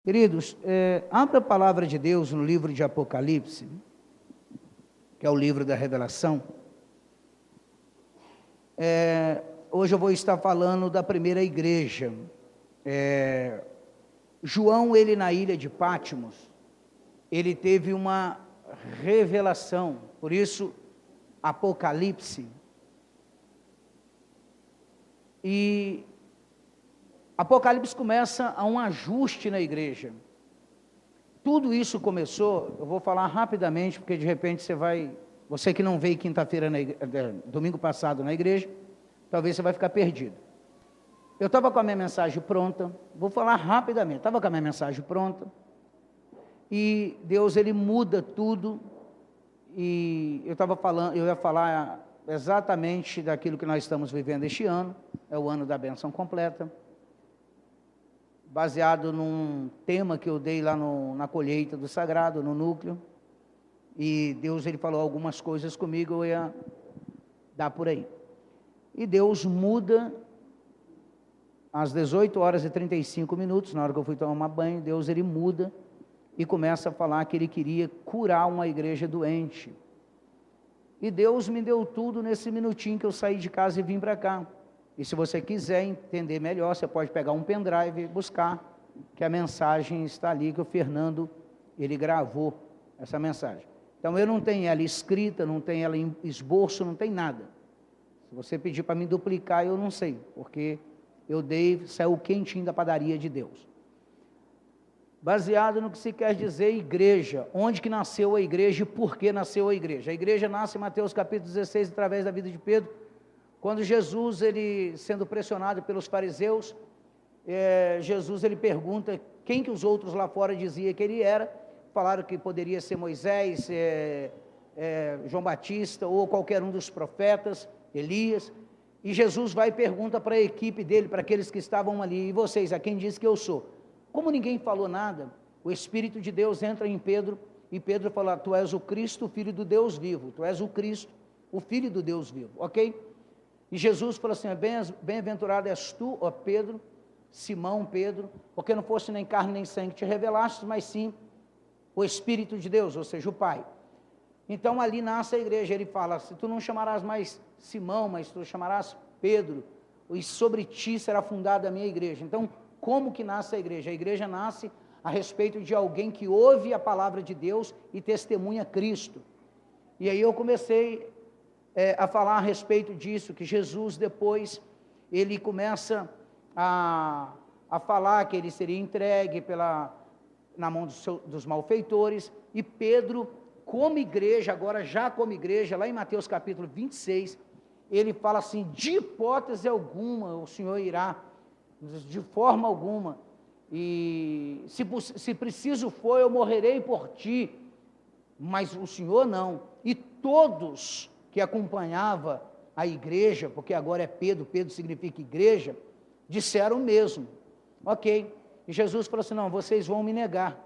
Queridos, abra a palavra de Deus no livro de Apocalipse, que é o livro da revelação. Hoje eu vou estar falando da primeira igreja. João, ele na ilha de Patmos, ele teve uma revelação, por isso Apocalipse. E Apocalipse começa a um ajuste na igreja. Tudo isso começou, eu vou falar rapidamente, porque de repente você que não veio quinta-feira, domingo passado na igreja, talvez você vai ficar perdido. Eu estava com a minha mensagem pronta, vou falar rapidamente, estava com a minha mensagem pronta, e Deus, ele muda tudo, e eu ia falar exatamente daquilo que nós estamos vivendo este ano, é o ano da bênção completa, baseado num tema que eu dei lá na colheita do Sagrado, no núcleo, e Deus, ele falou algumas coisas comigo, eu ia dar por aí. E Deus muda, às 18 horas e 35 minutos, na hora que eu fui tomar banho, Deus, ele muda, e começa a falar que ele queria curar uma igreja doente. E Deus me deu tudo nesse minutinho que eu saí de casa e vim para cá. E se você quiser entender melhor, você pode pegar um pendrive e buscar, que a mensagem está ali, que o Fernando, ele gravou essa mensagem. Então eu não tenho ela escrita, não tenho ela em esboço, não tem nada. Se você pedir para me duplicar, eu não sei, porque eu dei, saiu quentinho da padaria de Deus. Baseado no que se quer dizer igreja, onde que nasceu a igreja e por que nasceu a igreja. A igreja nasce em Mateus capítulo 16, através da vida de Pedro, quando Jesus, ele sendo pressionado pelos fariseus, Jesus, ele pergunta quem que os outros lá fora diziam que ele era. Falaram que poderia ser Moisés, João Batista, ou qualquer um dos profetas, Elias. E Jesus vai e pergunta para a equipe dele, para aqueles que estavam ali: e vocês, a quem diz que eu sou? Como ninguém falou nada, o Espírito de Deus entra em Pedro, e Pedro fala: tu és o Cristo, o Filho do Deus vivo. Tu és o Cristo, o Filho do Deus vivo, ok? E Jesus falou assim: bem-aventurado és tu, ó Pedro, Simão Pedro, porque não fosse nem carne nem sangue que te revelaste, mas sim o Espírito de Deus, ou seja, o Pai. Então ali nasce a igreja. Ele fala: se tu não chamarás mais Simão, mas tu chamarás Pedro, e sobre ti será fundada a minha igreja. Então, como que nasce a igreja? A igreja nasce a respeito de alguém que ouve a palavra de Deus e testemunha Cristo. E aí eu comecei a falar a respeito disso, que Jesus depois, ele começa a falar que ele seria entregue na mão dos malfeitores, e Pedro, como igreja, agora já como igreja, lá em Mateus capítulo 26, ele fala assim: de hipótese alguma o Senhor irá, de forma alguma, e se preciso for, eu morrerei por ti, mas o Senhor não. E todos que acompanhava a igreja, porque agora é Pedro, Pedro significa igreja, disseram o mesmo, ok? E Jesus falou assim: não, vocês vão me negar,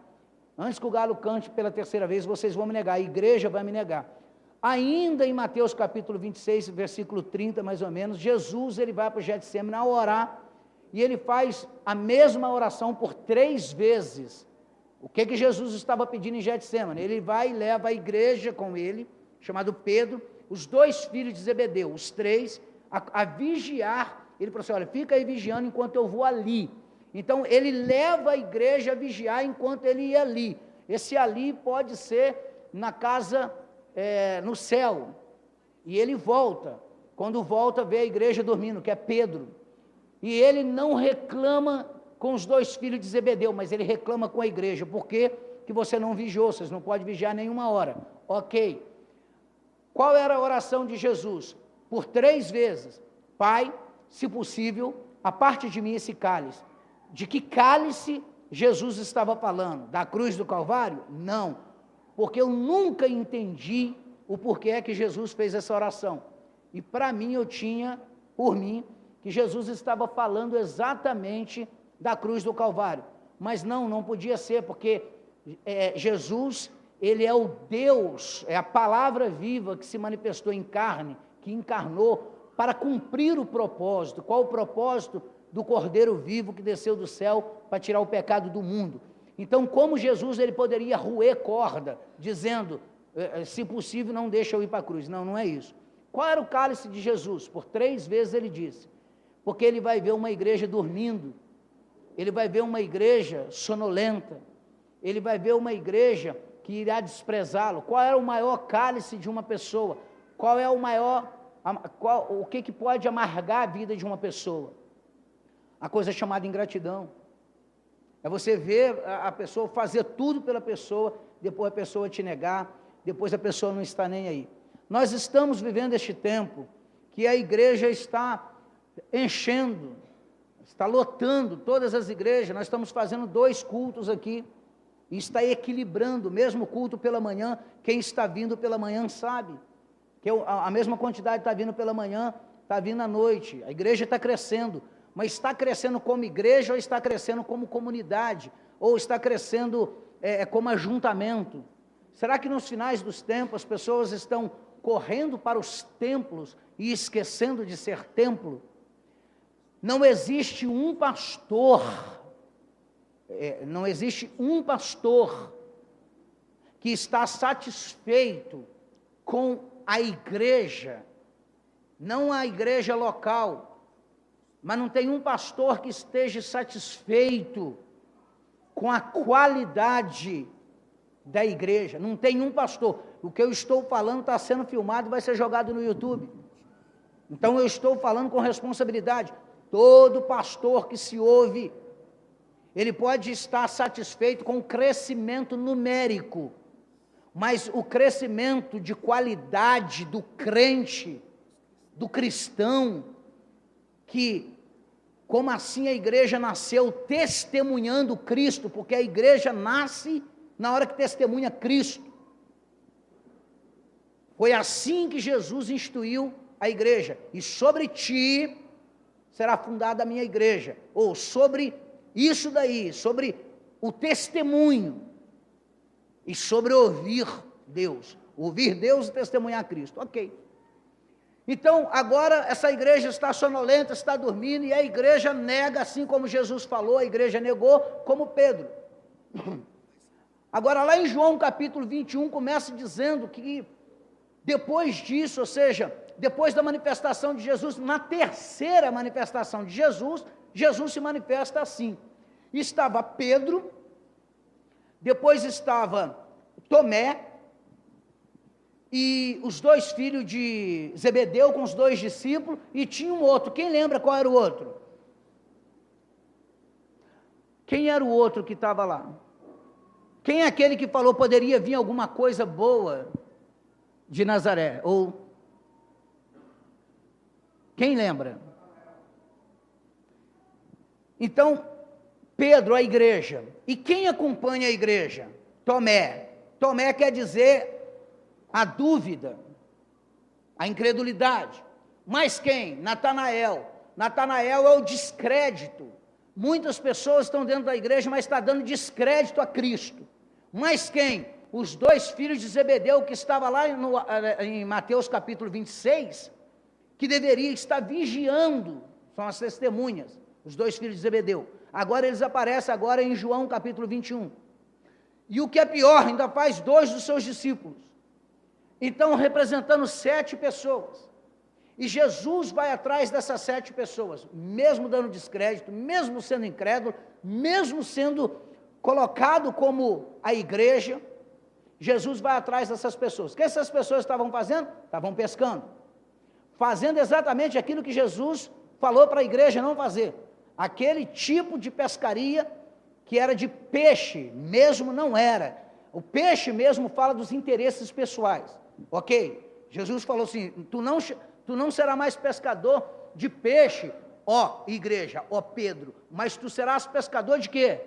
antes que o galo cante pela terceira vez, vocês vão me negar, a igreja vai me negar. Ainda em Mateus capítulo 26, versículo 30 mais ou menos, Jesus, ele vai para o Getsemane a orar, e ele faz a mesma oração por 3 vezes. O que Jesus estava pedindo em Getsemane? Ele vai e leva a igreja com ele, chamado Pedro, os 2 filhos de Zebedeu, os 3, a vigiar. Ele falou assim: olha, fica aí vigiando enquanto eu vou ali. Então ele leva a igreja a vigiar enquanto ele ia ali. Esse ali pode ser na casa, no céu, e ele volta. Quando volta, vê a igreja dormindo, que é Pedro, e ele não reclama com os 2 filhos de Zebedeu, mas ele reclama com a igreja: por que você não vigiou? Vocês não podem vigiar nenhuma hora, ok? Qual era a oração de Jesus? Por 3 vezes: Pai, se possível, aparte de mim esse cálice. De que cálice Jesus estava falando? Da cruz do Calvário? Não, porque eu nunca entendi o porquê é que Jesus fez essa oração, e para mim, eu tinha por mim que Jesus estava falando exatamente da cruz do Calvário, mas não podia ser, porque Jesus, ele é o Deus, é a palavra viva que se manifestou em carne, que encarnou para cumprir o propósito. Qual o propósito? Do Cordeiro vivo que desceu do céu para tirar o pecado do mundo. Então, como Jesus ele poderia roer corda, dizendo, se possível, não deixa eu ir para a cruz? Não, não é isso. Qual era o cálice de Jesus? Por 3 vezes ele disse, porque ele vai ver uma igreja dormindo, ele vai ver uma igreja sonolenta, ele vai ver uma igreja que irá desprezá-lo. Qual é o maior cálice de uma pessoa? Qual é o maior, o que pode amargar a vida de uma pessoa? A coisa chamada ingratidão. É você ver a pessoa fazer tudo pela pessoa, depois a pessoa te negar, depois a pessoa não está nem aí. Nós estamos vivendo este tempo que a igreja está enchendo, está lotando todas as igrejas. Nós estamos fazendo 2 cultos aqui, e está equilibrando, mesmo culto pela manhã, quem está vindo pela manhã sabe, que a mesma quantidade está vindo pela manhã, está vindo à noite, a igreja está crescendo, mas está crescendo como igreja, ou está crescendo como comunidade, ou está crescendo como ajuntamento? Será que nos finais dos tempos as pessoas estão correndo para os templos e esquecendo de ser templo? Não existe um pastor, que está satisfeito com a igreja, não a igreja local, mas não tem um pastor que esteja satisfeito com a qualidade da igreja. Não tem um pastor. O que eu estou falando está sendo filmado e vai ser jogado no YouTube. Então eu estou falando com responsabilidade. Todo pastor que se ouve, ele pode estar satisfeito com o crescimento numérico, mas o crescimento de qualidade do crente, do cristão, que, como assim a igreja nasceu testemunhando Cristo, porque a igreja nasce na hora que testemunha Cristo. Foi assim que Jesus instituiu a igreja, e sobre ti será fundada a minha igreja, ou sobre isso daí, sobre o testemunho, e sobre ouvir Deus e testemunhar Cristo, ok. Então, agora essa igreja está sonolenta, está dormindo, e a igreja nega, assim como Jesus falou, a igreja negou, como Pedro. Agora, lá em João capítulo 21, começa dizendo que depois disso, ou seja, depois da manifestação de Jesus, na terceira manifestação de Jesus, Jesus se manifesta assim. Estava Pedro, depois estava Tomé, e os 2 filhos de Zebedeu com os 2 discípulos, e tinha um outro. Quem lembra qual era o outro? Quem era o outro que estava lá? Quem é aquele que falou poderia vir alguma coisa boa de Nazaré? Ou quem lembra? Então, Pedro, a igreja. E quem acompanha a igreja? Tomé. Tomé quer dizer a dúvida, a incredulidade. Mas quem? Natanael. Natanael é o descrédito. Muitas pessoas estão dentro da igreja, mas está dando descrédito a Cristo. Mas quem? Os 2 filhos de Zebedeu, que estava lá em Mateus capítulo 26, que deveria estar vigiando, são as testemunhas, os 2 filhos de Zebedeu. Agora eles aparecem agora em João capítulo 21. E o que é pior, ainda faz 2 dos seus discípulos. Então, representando 7 pessoas. E Jesus vai atrás dessas 7 pessoas, mesmo dando descrédito, mesmo sendo incrédulo, mesmo sendo colocado como a igreja, Jesus vai atrás dessas pessoas. O que essas pessoas estavam fazendo? Estavam pescando. Fazendo exatamente aquilo que Jesus falou para a igreja não fazer. Aquele tipo de pescaria que era de peixe, mesmo não era. O peixe mesmo fala dos interesses pessoais. Ok? Jesus falou assim, tu não será mais pescador de peixe, ó igreja, ó Pedro, mas tu serás pescador de quê?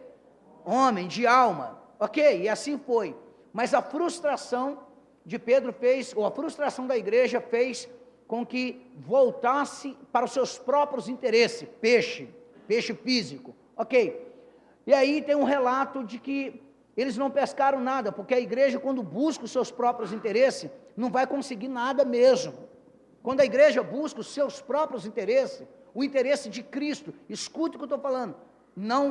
Homem, de alma. Ok, e assim foi. Mas a frustração de Pedro fez, ou a frustração da igreja fez com que voltasse para os seus próprios interesses, peixe físico. Ok, e aí tem um relato de que eles não pescaram nada, porque a igreja, quando busca os seus próprios interesses, não vai conseguir nada mesmo. Quando a igreja busca os seus próprios interesses, o interesse de Cristo, escute o que eu estou falando,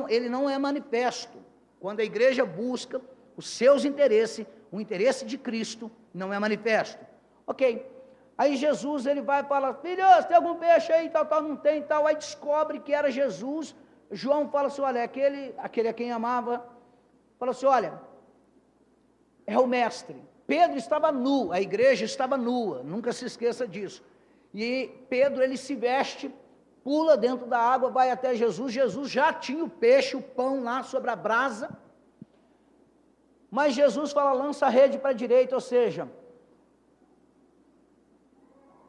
ele não é manifesto. Quando a igreja busca os seus interesses, o interesse de Cristo não é manifesto. Ok. Aí Jesus, ele vai e fala, filhos, tem algum peixe aí, tal, não tem, tal. Aí descobre que era Jesus. João fala assim, olha, aquele a quem amava, fala assim, olha, é o mestre. Pedro estava nu, a igreja estava nua, nunca se esqueça disso. E Pedro, ele se veste, pula dentro da água, vai até Jesus. Jesus já tinha o peixe, o pão lá sobre a brasa. Mas Jesus fala, lança a rede para a direita, ou seja,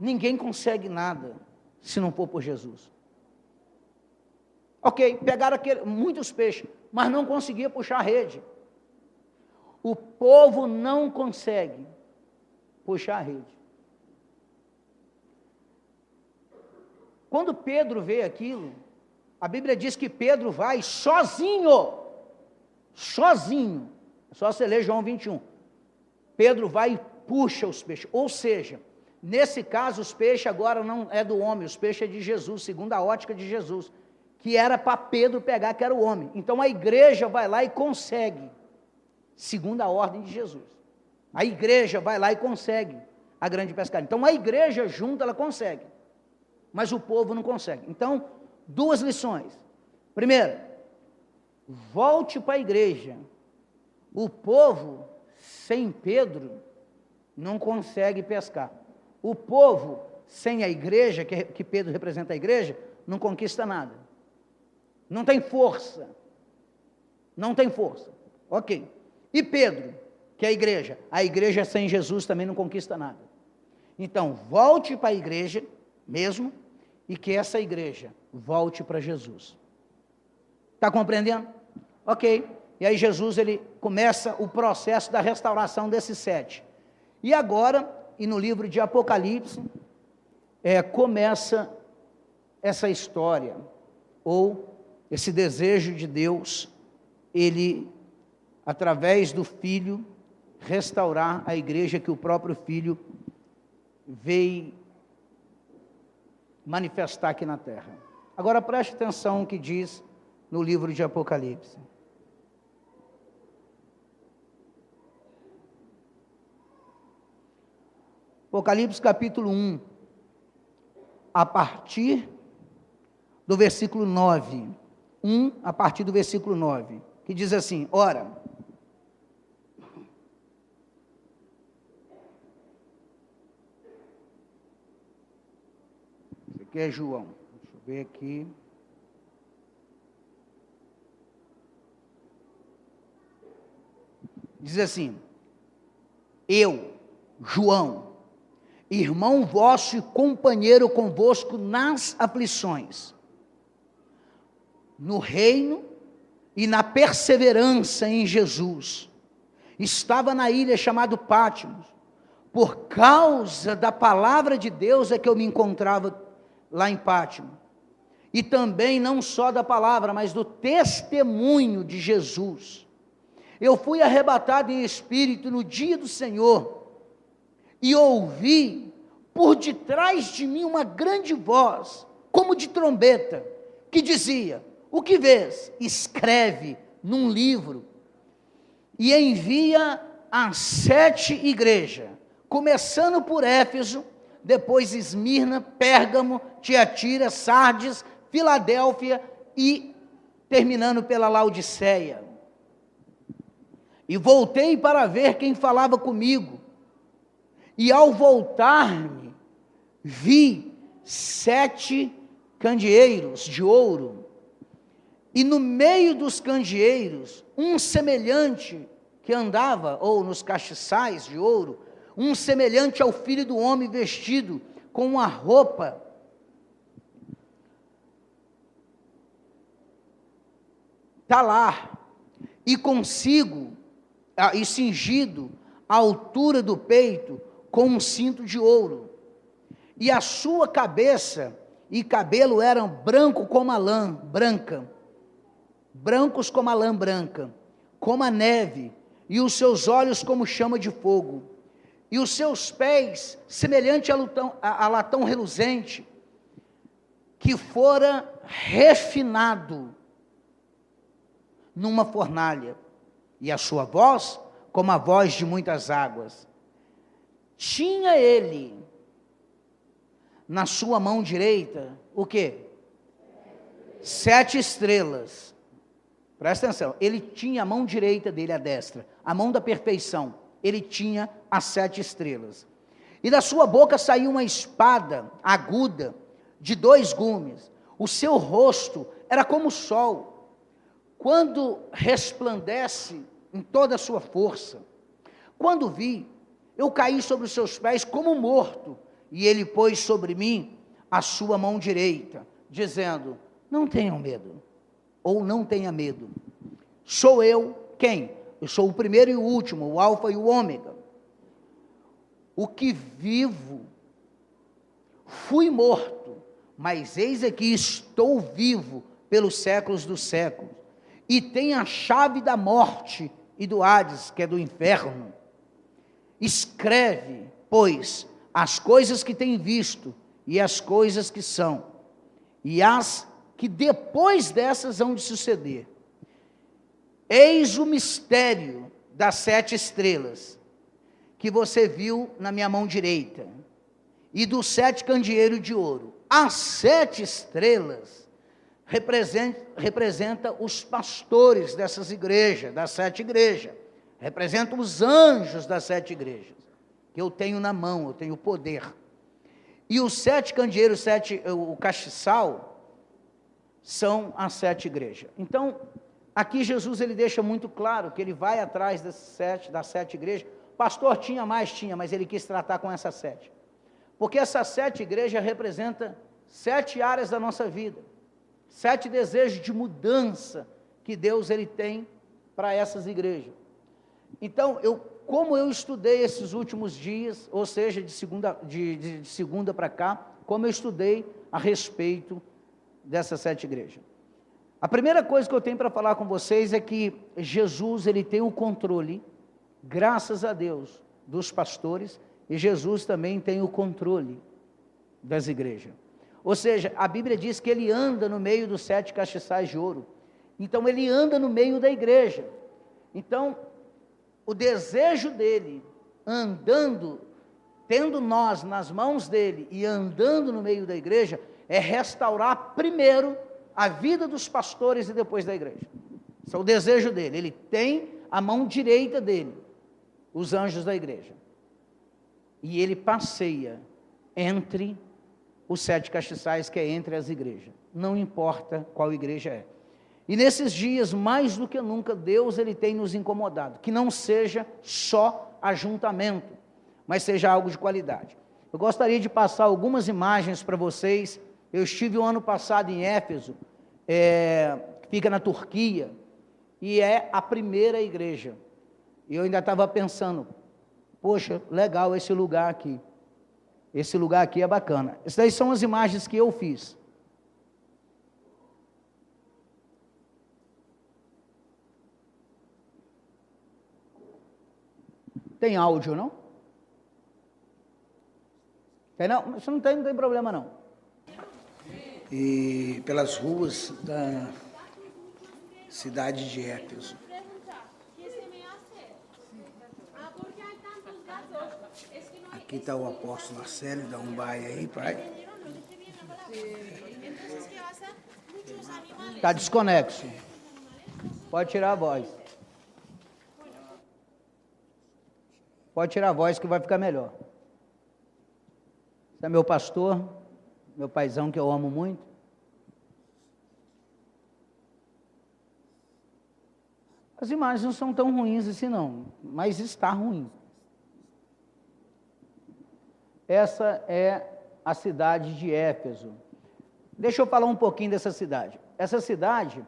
ninguém consegue nada se não for por Jesus. Ok, pegaram muitos peixes, mas não conseguia puxar a rede. O povo não consegue puxar a rede. Quando Pedro vê aquilo, a Bíblia diz que Pedro vai sozinho, é só você ler João 21, Pedro vai e puxa os peixes, ou seja, nesse caso os peixes agora não é do homem, os peixes é de Jesus, segundo a ótica de Jesus, que era para Pedro pegar, que era o homem. Então a igreja vai lá e consegue, segundo a ordem de Jesus, a igreja vai lá e consegue a grande pescaria. Então a igreja junta, ela consegue, mas o povo não consegue. Então, duas lições. Primeiro, volte para a igreja. O povo, sem Pedro, não consegue pescar. O povo, sem a igreja, que Pedro representa a igreja, não conquista nada. Não tem força. Não tem força. Ok. E Pedro, que é a igreja sem Jesus também não conquista nada. Então, volte para a igreja mesmo, e que essa igreja volte para Jesus. Está compreendendo? Ok. E aí Jesus, ele começa o processo da restauração desses 7. E agora, e no livro de Apocalipse, começa essa história, ou esse desejo de Deus, ele, através do Filho, restaurar a igreja que o próprio Filho veio manifestar aqui na terra. Agora preste atenção no que diz no livro de Apocalipse. Apocalipse capítulo 1, a partir do versículo 9. 1, a partir do versículo 9, que diz assim, ora, esse aqui é João, deixa eu ver aqui, diz assim, eu, João, irmão vosso e companheiro convosco nas aflições, no reino e na perseverança em Jesus, estava na ilha chamada Pátimos, por causa da palavra de Deus é que eu me encontrava lá em Pátimos, e também não só da palavra, mas do testemunho de Jesus. Eu fui arrebatado em espírito no dia do Senhor, e ouvi por detrás de mim uma grande voz, como de trombeta, que dizia, o que vês? Escreve num livro, e envia às 7 igrejas, começando por Éfeso, depois Esmirna, Pérgamo, Tiatira, Sardes, Filadélfia e terminando pela Laodiceia. E voltei para ver quem falava comigo, e ao voltar-me, vi 7 candeeiros de ouro, e no meio dos candeeiros, um semelhante que andava, ou nos castiçais de ouro, um semelhante ao Filho do Homem vestido com uma roupa talar, e consigo, e cingido à altura do peito, com um cinto de ouro, e a sua cabeça e cabelo eram branco como a lã branca, brancos como a lã branca, como a neve, e os seus olhos como chama de fogo, e os seus pés semelhante a latão reluzente, que fora refinado numa fornalha, e a sua voz como a voz de muitas águas. Tinha ele na sua mão direita, o quê? 7 estrelas. Presta atenção, ele tinha a mão direita dele, a destra, a mão da perfeição, ele tinha as 7 estrelas. E da sua boca saiu uma espada aguda, de 2 gumes. O seu rosto era como o sol, quando resplandece em toda a sua força. Quando vi, eu caí sobre os seus pés como morto, e ele pôs sobre mim a sua mão direita, dizendo: não tenham medo, ou não tenha medo. Sou eu, quem? Eu sou o primeiro e o último, o alfa e o ômega. O que vivo, fui morto, mas eis aqui estou vivo pelos séculos dos séculos, e tenho a chave da morte e do Hades, que é do inferno. Escreve, pois, as coisas que tem visto, e as coisas que são, e as que depois dessas hão de suceder. Eis o mistério das 7 estrelas, que você viu na minha mão direita, e dos 7 candeeiros de ouro. As 7 estrelas representa os pastores dessas igrejas, das 7 igrejas, representam os anjos das 7 igrejas, que eu tenho na mão, eu tenho poder. E os 7 candeeiros, o castiçal, são as 7 igrejas. Então, aqui Jesus ele deixa muito claro que ele vai atrás das 7 igrejas. Pastor, tinha, mas ele quis tratar com essas 7. Porque essas 7 igrejas representam 7 áreas da nossa vida, 7 desejos de mudança que Deus ele tem para essas igrejas. Então, como eu estudei esses últimos dias, ou seja, de segunda para cá, como eu estudei a respeito dessas 7 igrejas. A primeira coisa que eu tenho para falar com vocês é que Jesus ele tem o controle, graças a Deus, dos pastores, e Jesus também tem o controle das igrejas. Ou seja, a Bíblia diz que ele anda no meio dos 7 castiçais de ouro. Então, ele anda no meio da igreja. Então, o desejo dele, andando, tendo nós nas mãos dele e andando no meio da igreja, é restaurar primeiro a vida dos pastores e depois da igreja. Esse é o desejo dele. Ele tem a mão direita dele, os anjos da igreja. E ele passeia entre os 7 castiçais, que é entre as igrejas. Não importa qual igreja é. E nesses dias, mais do que nunca, Deus ele tem nos incomodado, que não seja só ajuntamento, mas seja algo de qualidade. Eu gostaria de passar algumas imagens para vocês. Eu estive o ano passado em Éfeso, que fica na Turquia, e é a primeira igreja. E eu ainda estava pensando, poxa, legal esse lugar aqui. Esse lugar aqui é bacana. Essas daí são as imagens que eu fiz. Tem áudio, não? Tem não? Isso não tem problema não. E pelas ruas da cidade de Éfeso. Aqui está o apóstolo Marcelo, dá um baile aí, pai. Está desconexo. Pode tirar a voz. Pode tirar a voz que vai ficar melhor. Esse é meu pastor, meu paizão que eu amo muito. As imagens não são tão ruins assim não, mas está ruim. Essa é a cidade de Éfeso. Deixa eu falar um pouquinho dessa cidade. Essa cidade,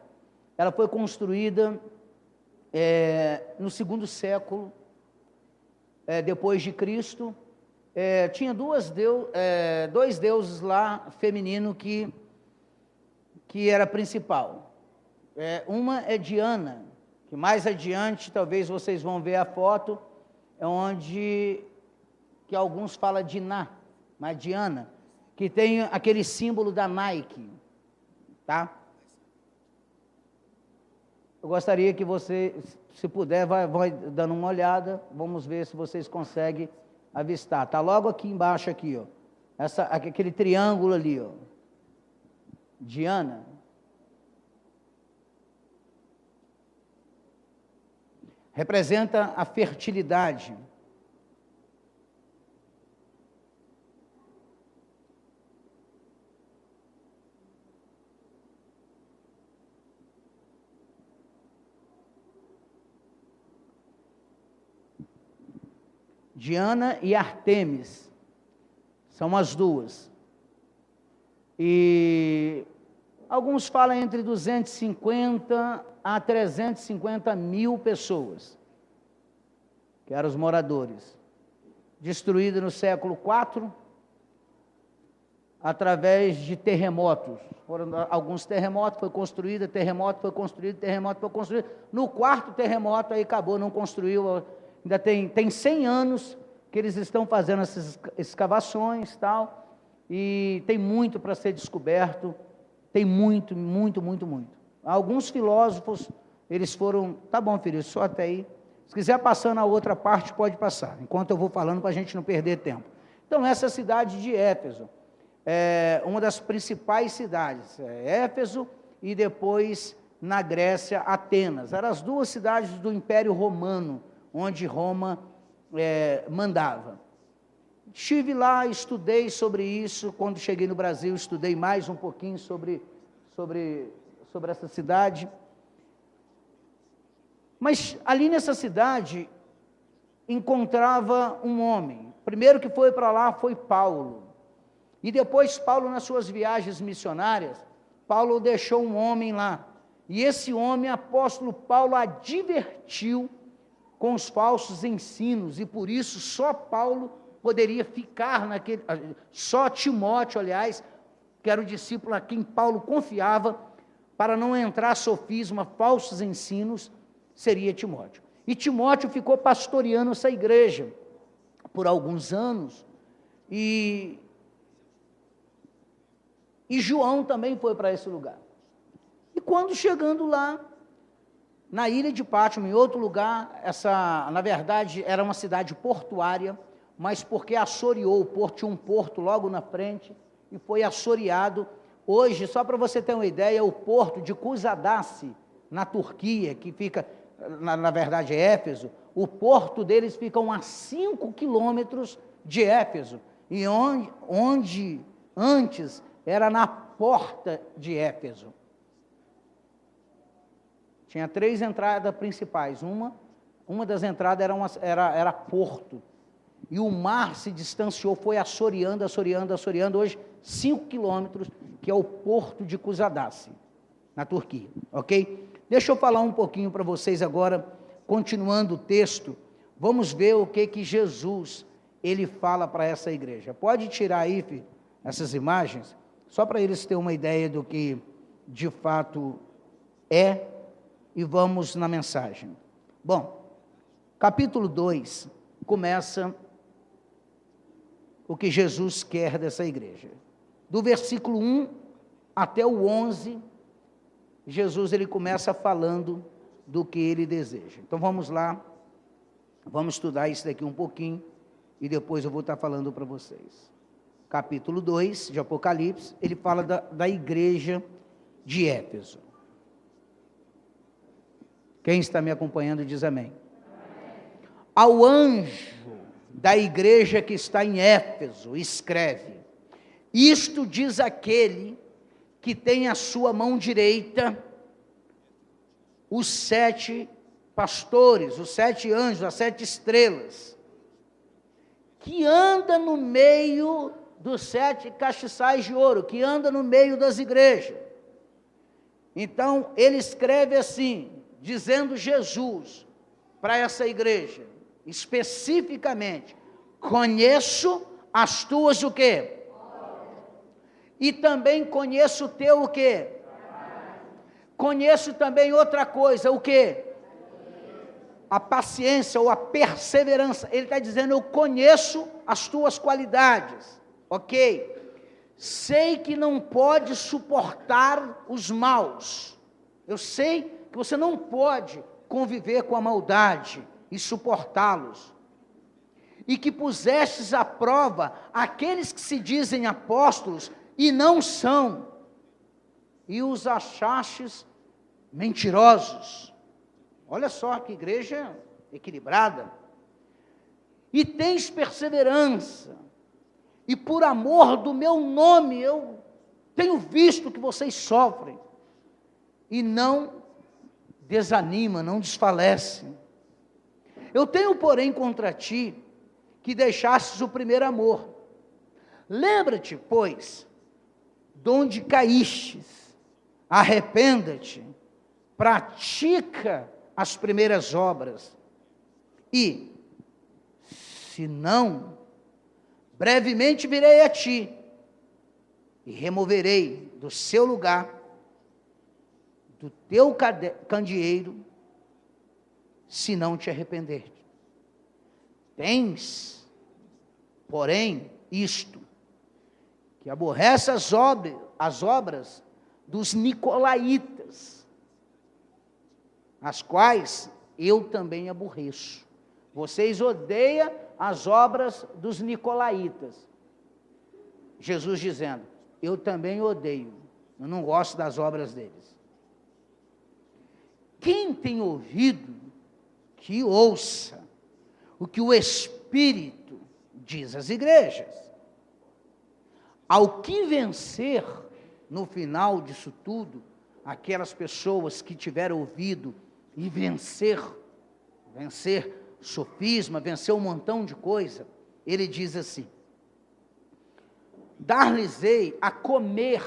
ela foi construída no 2º século, depois de Cristo. Tinha dois deuses lá, feminino, que era principal. Uma é Diana, que mais adiante, talvez vocês vão ver a foto, é onde que alguns falam de Ná, mas Diana, que tem aquele símbolo da Nike, tá? Eu gostaria que você, se puder, vai dando uma olhada, vamos ver se vocês conseguem avistar. Está logo aqui embaixo, aqui, ó. Aquele triângulo ali, ó. Diana. Representa a fertilidade. Diana e Artemis, são as duas. E alguns falam entre 250 a 350 mil pessoas, que eram os moradores. Destruída no século IV, através de terremotos. Foram alguns terremotos, foi construída, terremoto foi construído, terremoto foi construído. No quarto terremoto, aí acabou, não construiu. Ainda tem 100 anos que eles estão fazendo essas escavações, tal, e tem muito para ser descoberto, tem muito. Alguns filósofos, eles foram, tá bom, filho, só até aí. Se quiser passar na outra parte, pode passar, enquanto eu vou falando para a gente não perder tempo. Então, essa cidade de Éfeso, é uma das principais cidades, Éfeso e depois, na Grécia, Atenas. Eram as duas cidades do Império Romano, onde Roma mandava. Estive lá, estudei sobre isso, quando cheguei no Brasil, estudei mais um pouquinho sobre essa cidade. Mas ali nessa cidade, encontrava um homem. O primeiro que foi para lá foi Paulo. E depois Paulo, nas suas viagens missionárias, Paulo deixou um homem lá. E esse homem, apóstolo Paulo, advertiu com os falsos ensinos, e por isso só Paulo poderia ficar só Timóteo, aliás, que era o discípulo a quem Paulo confiava, para não entrar sofisma, falsos ensinos, seria Timóteo. E Timóteo ficou pastoreando essa igreja por alguns anos, e João também foi para esse lugar. E quando chegando lá, na ilha de Pátimo, em outro lugar, na verdade, era uma cidade portuária, mas porque assoreou o porto, tinha um porto logo na frente, e foi assoreado. Hoje, só para você ter uma ideia, o porto de Kusadasi, na Turquia, que fica, na verdade, é Éfeso, o porto deles fica a 5 quilômetros de Éfeso, e onde antes era na porta de Éfeso. Tinha 3 entradas principais. Uma das entradas era porto. E o mar se distanciou, foi assoreando. Hoje, 5 quilômetros, que é o porto de Kusadasi, na Turquia. Ok? Deixa eu falar um pouquinho para vocês agora, continuando o texto. Vamos ver o que Jesus, ele fala para essa igreja. Pode tirar aí, filho, essas imagens, só para eles terem uma ideia do que, de fato, é. E vamos na mensagem. Bom, capítulo 2 começa o que Jesus quer dessa igreja. Do versículo 1 até o 11, Jesus ele começa falando do que ele deseja. Então vamos lá, vamos estudar isso daqui um pouquinho, e depois eu vou estar falando para vocês. Capítulo 2 de Apocalipse, ele fala da igreja de Éfeso. Quem está me acompanhando diz amém. Ao anjo da igreja que está em Éfeso, escreve: isto diz aquele que tem a sua mão direita os 7 pastores, os 7 anjos, as 7 estrelas, que anda no meio dos 7 castiçais de ouro, que anda no meio das igrejas. Então, ele escreve assim, dizendo Jesus para essa igreja, especificamente: conheço as tuas o quê? E também conheço o teu o quê? Conheço também outra coisa, o quê? A paciência ou a perseverança. Ele está dizendo: eu conheço as tuas qualidades, ok? Sei que não pode suportar os maus. Eu sei que você não pode conviver com a maldade e suportá-los, e que pusestes à prova aqueles que se dizem apóstolos e não são, e os achastes mentirosos. Olha só que igreja equilibrada. E tens perseverança, e por amor do meu nome, eu tenho visto que vocês sofrem, e não desanima, não desfalece. Eu tenho, porém, contra ti, que deixastes o primeiro amor. Lembra-te, pois, de onde caístes, arrependa-te, pratica as primeiras obras, e, se não, brevemente virei a ti, e removerei do seu lugar, do teu candeeiro, se não te arrepender. Tens, porém, isto, que aborrece as obras dos nicolaítas, as quais eu também aborreço. Vocês odeiam as obras dos nicolaítas. Jesus dizendo, eu também odeio, eu não gosto das obras deles. Quem tem ouvido, que ouça o que o Espírito diz às igrejas. Ao que vencer, no final disso tudo, aquelas pessoas que tiveram ouvido e vencer sofisma, vencer um montão de coisa, ele diz assim, dar-lhes-ei a comer,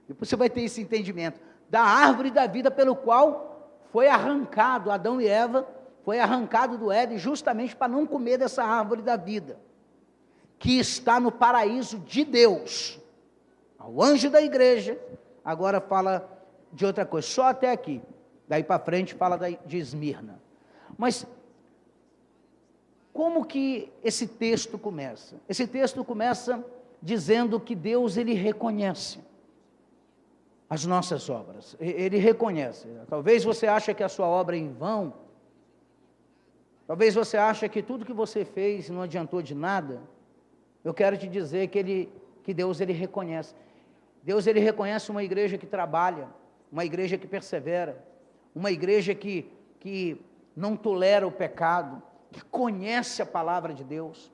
depois você vai ter esse entendimento, da árvore da vida pelo qual foi arrancado, Adão e Eva, foi arrancado do Éden justamente para não comer dessa árvore da vida, que está no paraíso de Deus. O anjo da igreja, agora fala de outra coisa, só até aqui, daí para frente fala de Esmirna. Mas, como que esse texto começa? Esse texto começa dizendo que Deus, ele reconhece as nossas obras, ele reconhece. Talvez você ache que a sua obra é em vão, talvez você ache que tudo que você fez não adiantou de nada. Eu quero te dizer que Deus, ele reconhece. Deus, ele reconhece uma igreja que trabalha, uma igreja que persevera, uma igreja que não tolera o pecado, que conhece a palavra de Deus,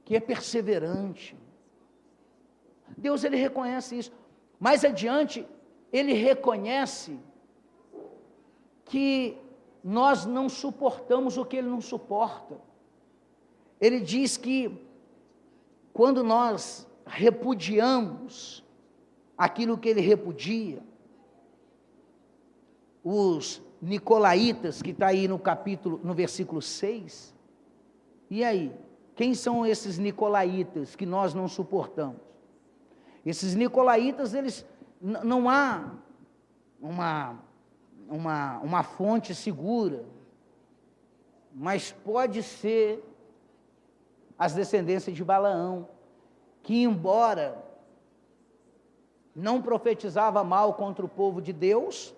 que é perseverante. Deus, ele reconhece isso. Mais adiante, ele reconhece que nós não suportamos o que ele não suporta. Ele diz que quando nós repudiamos aquilo que ele repudia, os nicolaítas, que está aí no versículo 6, e aí? Quem são esses nicolaítas que nós não suportamos? Esses nicolaítas, eles, não há uma fonte segura, mas pode ser as descendências de Balaão, que embora não profetizava mal contra o povo de Deus,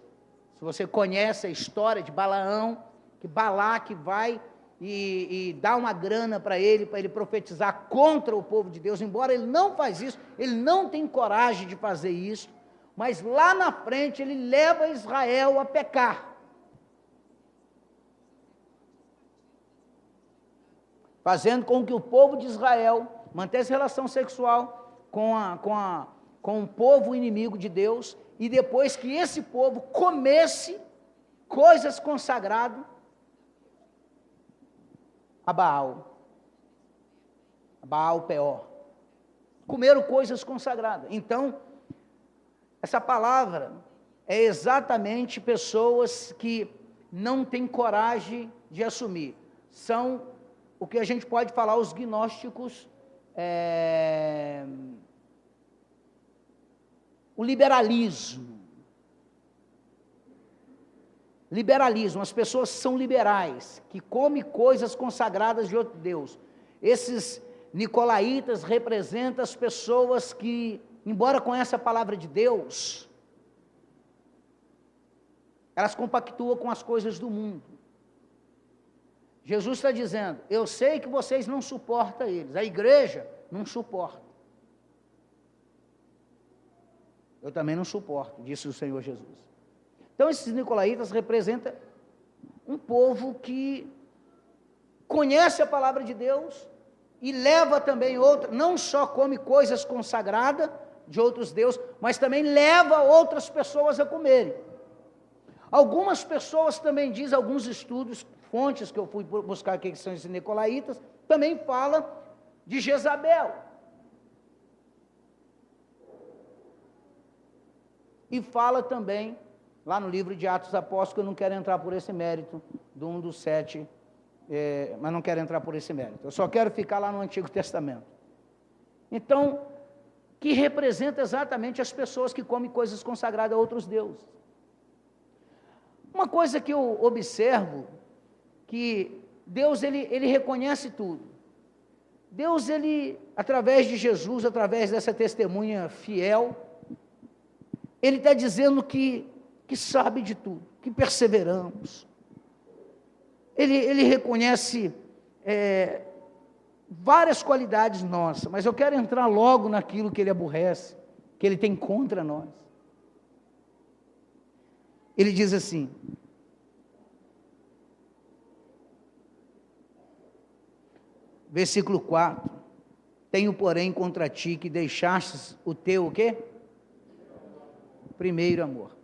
se você conhece a história de Balaão, que Balaque vai e dá uma grana para ele profetizar contra o povo de Deus, embora ele não faz isso, ele não tem coragem de fazer isso, mas lá na frente ele leva Israel a pecar, fazendo com que o povo de Israel mantesse relação sexual com o povo inimigo de Deus, e depois que esse povo comesse coisas consagradas a Baal Peor, comeram coisas consagradas. Então, essa palavra é exatamente pessoas que não têm coragem de assumir, são o que a gente pode falar, os gnósticos, o liberalismo, as pessoas são liberais, que comem coisas consagradas de outro Deus. Esses nicolaítas representam as pessoas que embora conheça a palavra de Deus, elas compactuam com as coisas do mundo. Jesus está dizendo, eu sei que vocês não suportam eles, a igreja não suporta. Eu também não suporto, disse o Senhor Jesus. Então esses nicolaítas representam um povo que conhece a palavra de Deus e leva também outra, não só come coisas consagradas de outros deuses, mas também leva outras pessoas a comerem. Algumas pessoas também dizem, alguns estudos, fontes que eu fui buscar aqui, que são esses nicolaítas, também falam de Jezabel. E fala também, lá no livro de Atos Apóstolos, que eu não quero entrar por esse mérito, do 1 do 7, mas não quero entrar por esse mérito. Eu só quero ficar lá no Antigo Testamento. Então, que representa exatamente as pessoas que comem coisas consagradas a outros deuses. Uma coisa que eu observo, que Deus, ele reconhece tudo. Deus, ele, através de Jesus, através dessa testemunha fiel, ele está dizendo que sabe de tudo, que perseveramos. Ele reconhece várias qualidades nossas, mas eu quero entrar logo naquilo que ele aborrece, que ele tem contra nós. Ele diz assim, versículo 4, tenho, porém, contra ti que deixastes o teu, o quê? Primeiro amor.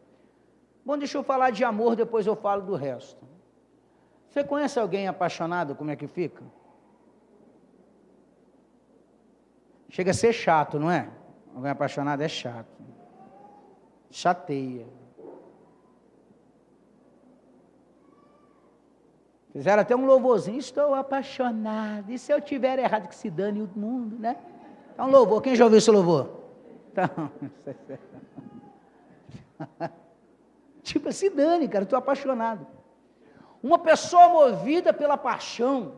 Bom, deixa eu falar de amor, depois eu falo do resto. Você conhece alguém apaixonado, como é que fica? Chega a ser chato, não é? Alguém apaixonado é chato. Chateia. Fizeram até um louvorzinho, estou apaixonado. E se eu tiver errado, que se dane o mundo, né? Então, louvor, quem já ouviu esse louvor? Então, tipo, se dane, cara, estou apaixonado. Uma pessoa movida pela paixão,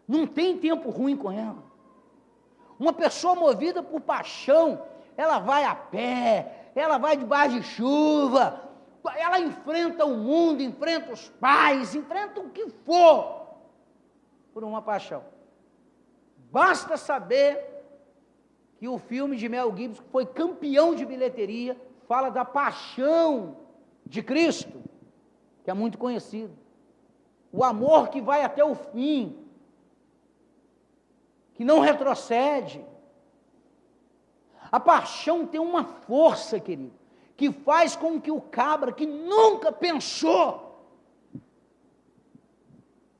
não tem tempo ruim com ela. Uma pessoa movida por paixão, ela vai a pé, ela vai debaixo de chuva, ela enfrenta o mundo, enfrenta os pais, enfrenta o que for, por uma paixão. Basta saber que o filme de Mel Gibson, que foi campeão de bilheteria, fala da paixão de Cristo, que é muito conhecido. O amor que vai até o fim, que não retrocede. A paixão tem uma força, querido, que faz com que o cabra que nunca pensou,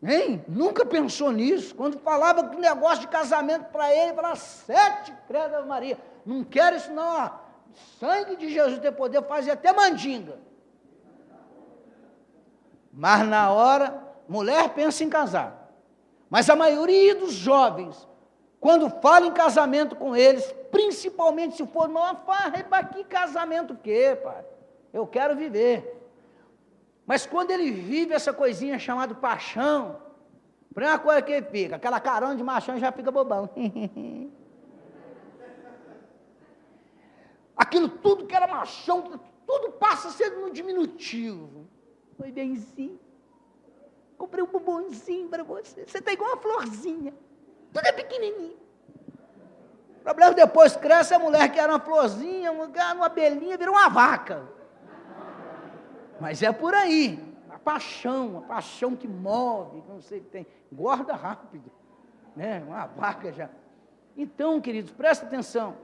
hein? Nunca pensou nisso, quando falava que negócio de casamento para ele, falava 7 credo Ave Maria, não quero isso não, ó. Sangue de Jesus tem poder, fazer até mandinga. Mas na hora, mulher pensa em casar, mas a maioria dos jovens, quando fala em casamento com eles, principalmente se for, não, para que casamento o quê, pai? Eu quero viver. Mas quando ele vive essa coisinha chamada paixão, a primeira coisa que ele fica, aquela carona de machão já fica bobão. Aquilo tudo que era machão, tudo passa a ser no diminutivo. Oi, benzinho, comprei um bombonzinho para você, você está igual uma florzinha, tudo é pequenininho. O problema depois cresce, a mulher que era uma florzinha, uma abelhinha, vira uma vaca. Mas é por aí, a paixão que move, não sei o que tem, engorda rápido, né? Uma vaca já. Então, queridos, presta atenção,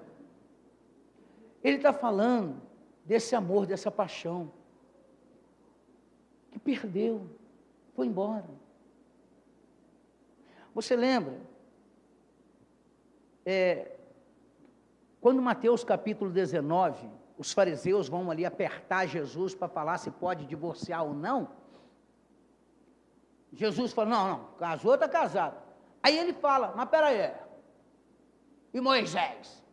ele está falando desse amor, dessa paixão, que perdeu, foi embora. Você lembra? Quando Mateus capítulo 19, os fariseus vão ali apertar Jesus para falar se pode divorciar ou não, Jesus fala, não, casou, está casado. Aí ele fala, mas peraí, e Moisés?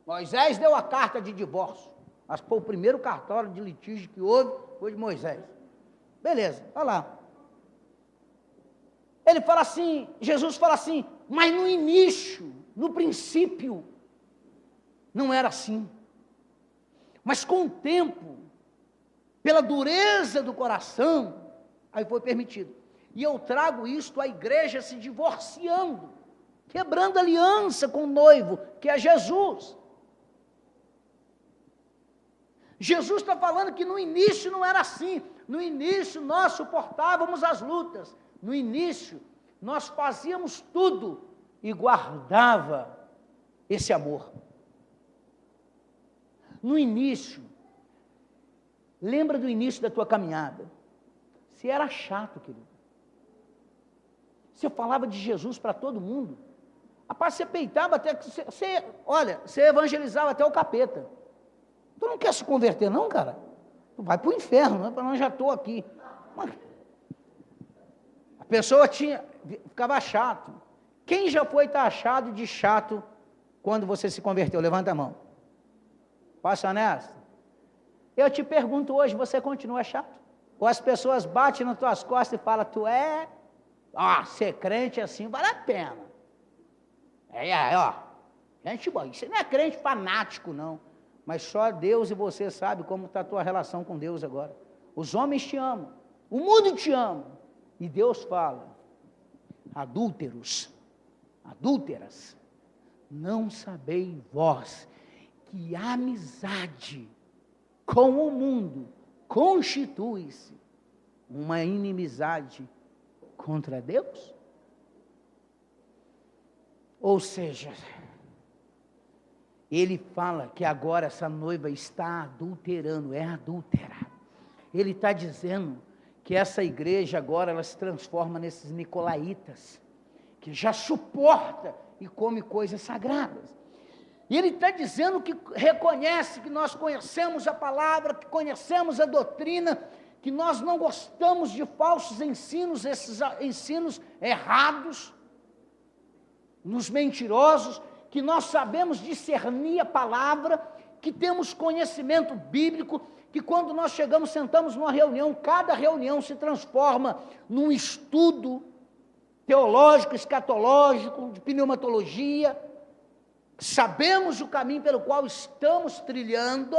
Moisés deu a carta de divórcio, acho que foi o primeiro cartório de litígio que houve, foi de Moisés. Beleza, vai lá. Ele fala assim, Jesus fala assim, mas no início, no princípio, não era assim. Mas com o tempo, pela dureza do coração, aí foi permitido. E eu trago isto à igreja se divorciando, quebrando aliança com o noivo, que é Jesus. Jesus está falando que no início não era assim. No início nós suportávamos as lutas. No início nós fazíamos tudo e guardava esse amor. No início, lembra do início da tua caminhada. Você era chato, querido. Você falava de Jesus para todo mundo. Rapaz, você peitava até... Você evangelizava até o capeta. Tu não quer se converter não, cara? Tu vai para o inferno, né? Para nós já estou aqui. Mas a pessoa ficava chato. Quem já foi taxado de chato quando você se converteu? Levanta a mão. Posso ser honesto? Eu te pergunto hoje, você continua chato? Ou as pessoas batem nas tuas costas e falam, tu é... ser crente assim vale a pena. Gente boa, você não é crente fanático, não. Mas só Deus e você sabe como está a tua relação com Deus agora. Os homens te amam, o mundo te ama. E Deus fala, adúlteros, adúlteras, não sabeis vós que a amizade com o mundo constitui-se uma inimizade contra Deus? Ou seja, ele fala que agora essa noiva está adulterando, é adúltera. Ele está dizendo que essa igreja agora ela se transforma nesses nicolaítas, que já suporta e come coisas sagradas. E ele está dizendo que reconhece que nós conhecemos a palavra, que conhecemos a doutrina, que nós não gostamos de falsos ensinos, esses ensinos errados, nos mentirosos, que nós sabemos discernir a palavra, que temos conhecimento bíblico, que quando nós chegamos, sentamos numa reunião, cada reunião se transforma num estudo teológico, escatológico, de pneumatologia, sabemos o caminho pelo qual estamos trilhando,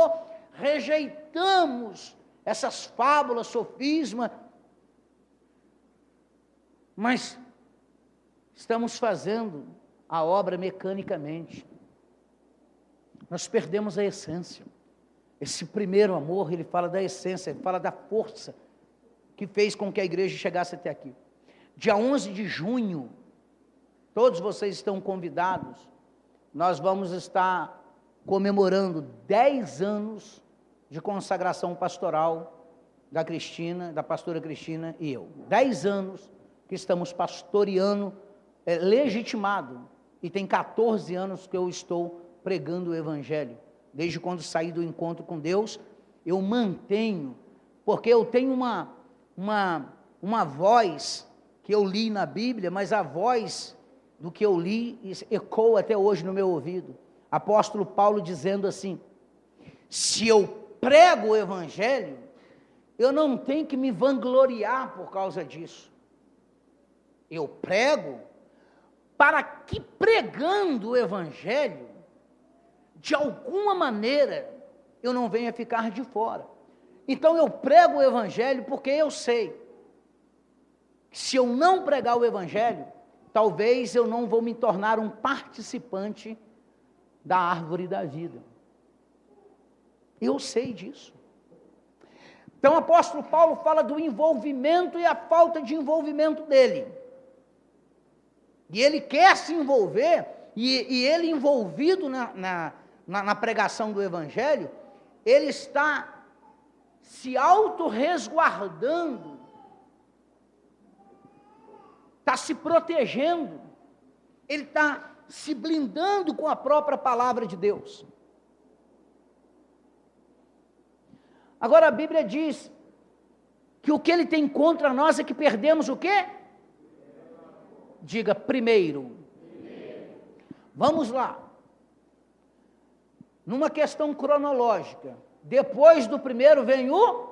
rejeitamos essas fábulas, sofismas, mas estamos fazendo a obra mecanicamente. Nós perdemos a essência. Esse primeiro amor, ele fala da essência, ele fala da força que fez com que a igreja chegasse até aqui. Dia 11 de junho, todos vocês estão convidados, nós vamos estar comemorando 10 anos de consagração pastoral da Cristina, da pastora Cristina e eu. 10 anos que estamos pastoreando, legitimado, e tem 14 anos que eu estou pregando o Evangelho. Desde quando saí do encontro com Deus, eu mantenho, porque eu tenho uma voz que eu li na Bíblia, mas a voz do que eu li ecoa até hoje no meu ouvido. Apóstolo Paulo dizendo assim, se eu prego o Evangelho, eu não tenho que me vangloriar por causa disso. Eu prego para que pregando o Evangelho, de alguma maneira, eu não venha ficar de fora. Então eu prego o Evangelho porque eu sei que se eu não pregar o Evangelho, talvez eu não vou me tornar um participante da árvore da vida. Eu sei disso. Então o apóstolo Paulo fala do envolvimento e a falta de envolvimento dele. E ele quer se envolver, e ele envolvido na pregação do Evangelho, ele está se autorresguardando, está se protegendo, ele está se blindando com a própria palavra de Deus. Agora a Bíblia diz que o que ele tem contra nós é que perdemos o quê? Diga primeiro. Vamos lá. Numa questão cronológica, depois do primeiro vem o?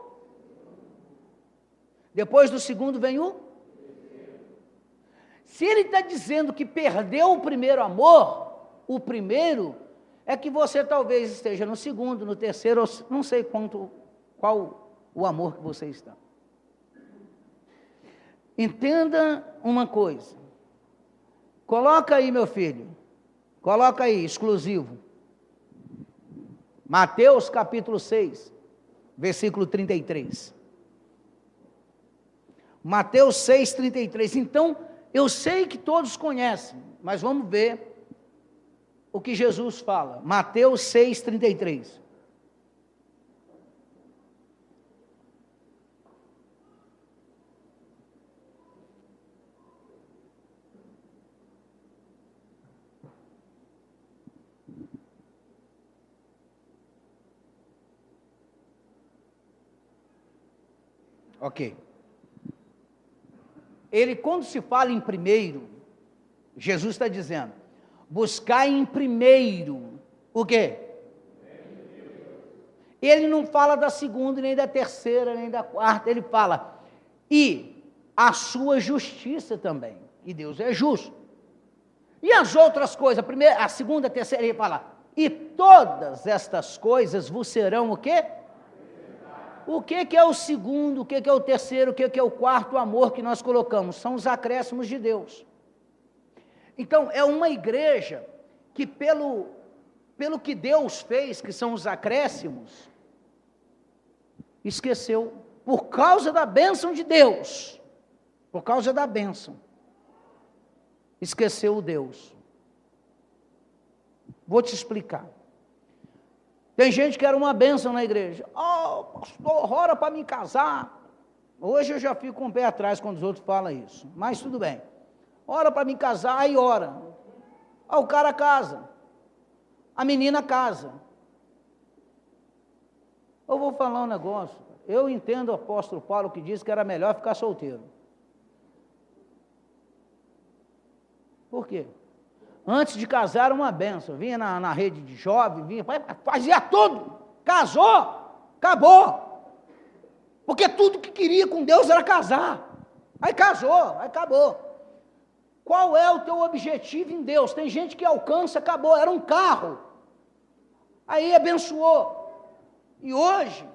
Depois do segundo vem o? Se ele está dizendo que perdeu o primeiro amor, o primeiro é que você talvez esteja no segundo, no terceiro, não sei qual o amor que você está. Entenda uma coisa. Coloca aí, meu filho. Coloca aí, exclusivo. Mateus capítulo 6, versículo 33. Mateus 6, 33. Então, eu sei que todos conhecem, mas vamos ver o que Jesus fala. Mateus 6, 33. Ok. Ele, quando se fala em primeiro, Jesus está dizendo, buscar em primeiro, o quê? Ele não fala da segunda, nem da terceira, nem da quarta, ele fala, e a sua justiça também, e Deus é justo. E as outras coisas, a segunda, a terceira, ele fala, e todas estas coisas vos serão o quê? O que é o segundo, o que é o terceiro, o que é o quarto amor que nós colocamos? São os acréscimos de Deus. Então, é uma igreja que pelo que Deus fez, que são os acréscimos, esqueceu, por causa da bênção de Deus, por causa da bênção, esqueceu o Deus. Vou te explicar. Tem gente que era uma bênção na igreja. Oh, pastor, ora para me casar. Hoje eu já fico com o pé atrás quando os outros falam isso. Mas tudo bem. Ora para me casar, aí ora. O cara casa. A menina casa. Eu vou falar um negócio. Eu entendo o apóstolo Paulo que diz que era melhor ficar solteiro. Por quê? Antes de casar era uma bênção, vinha na rede de jovem, fazia tudo, casou, acabou, porque tudo que queria com Deus era casar, aí casou, aí acabou. Qual é o teu objetivo em Deus? Tem gente que alcança, acabou, era um carro, aí abençoou, e hoje,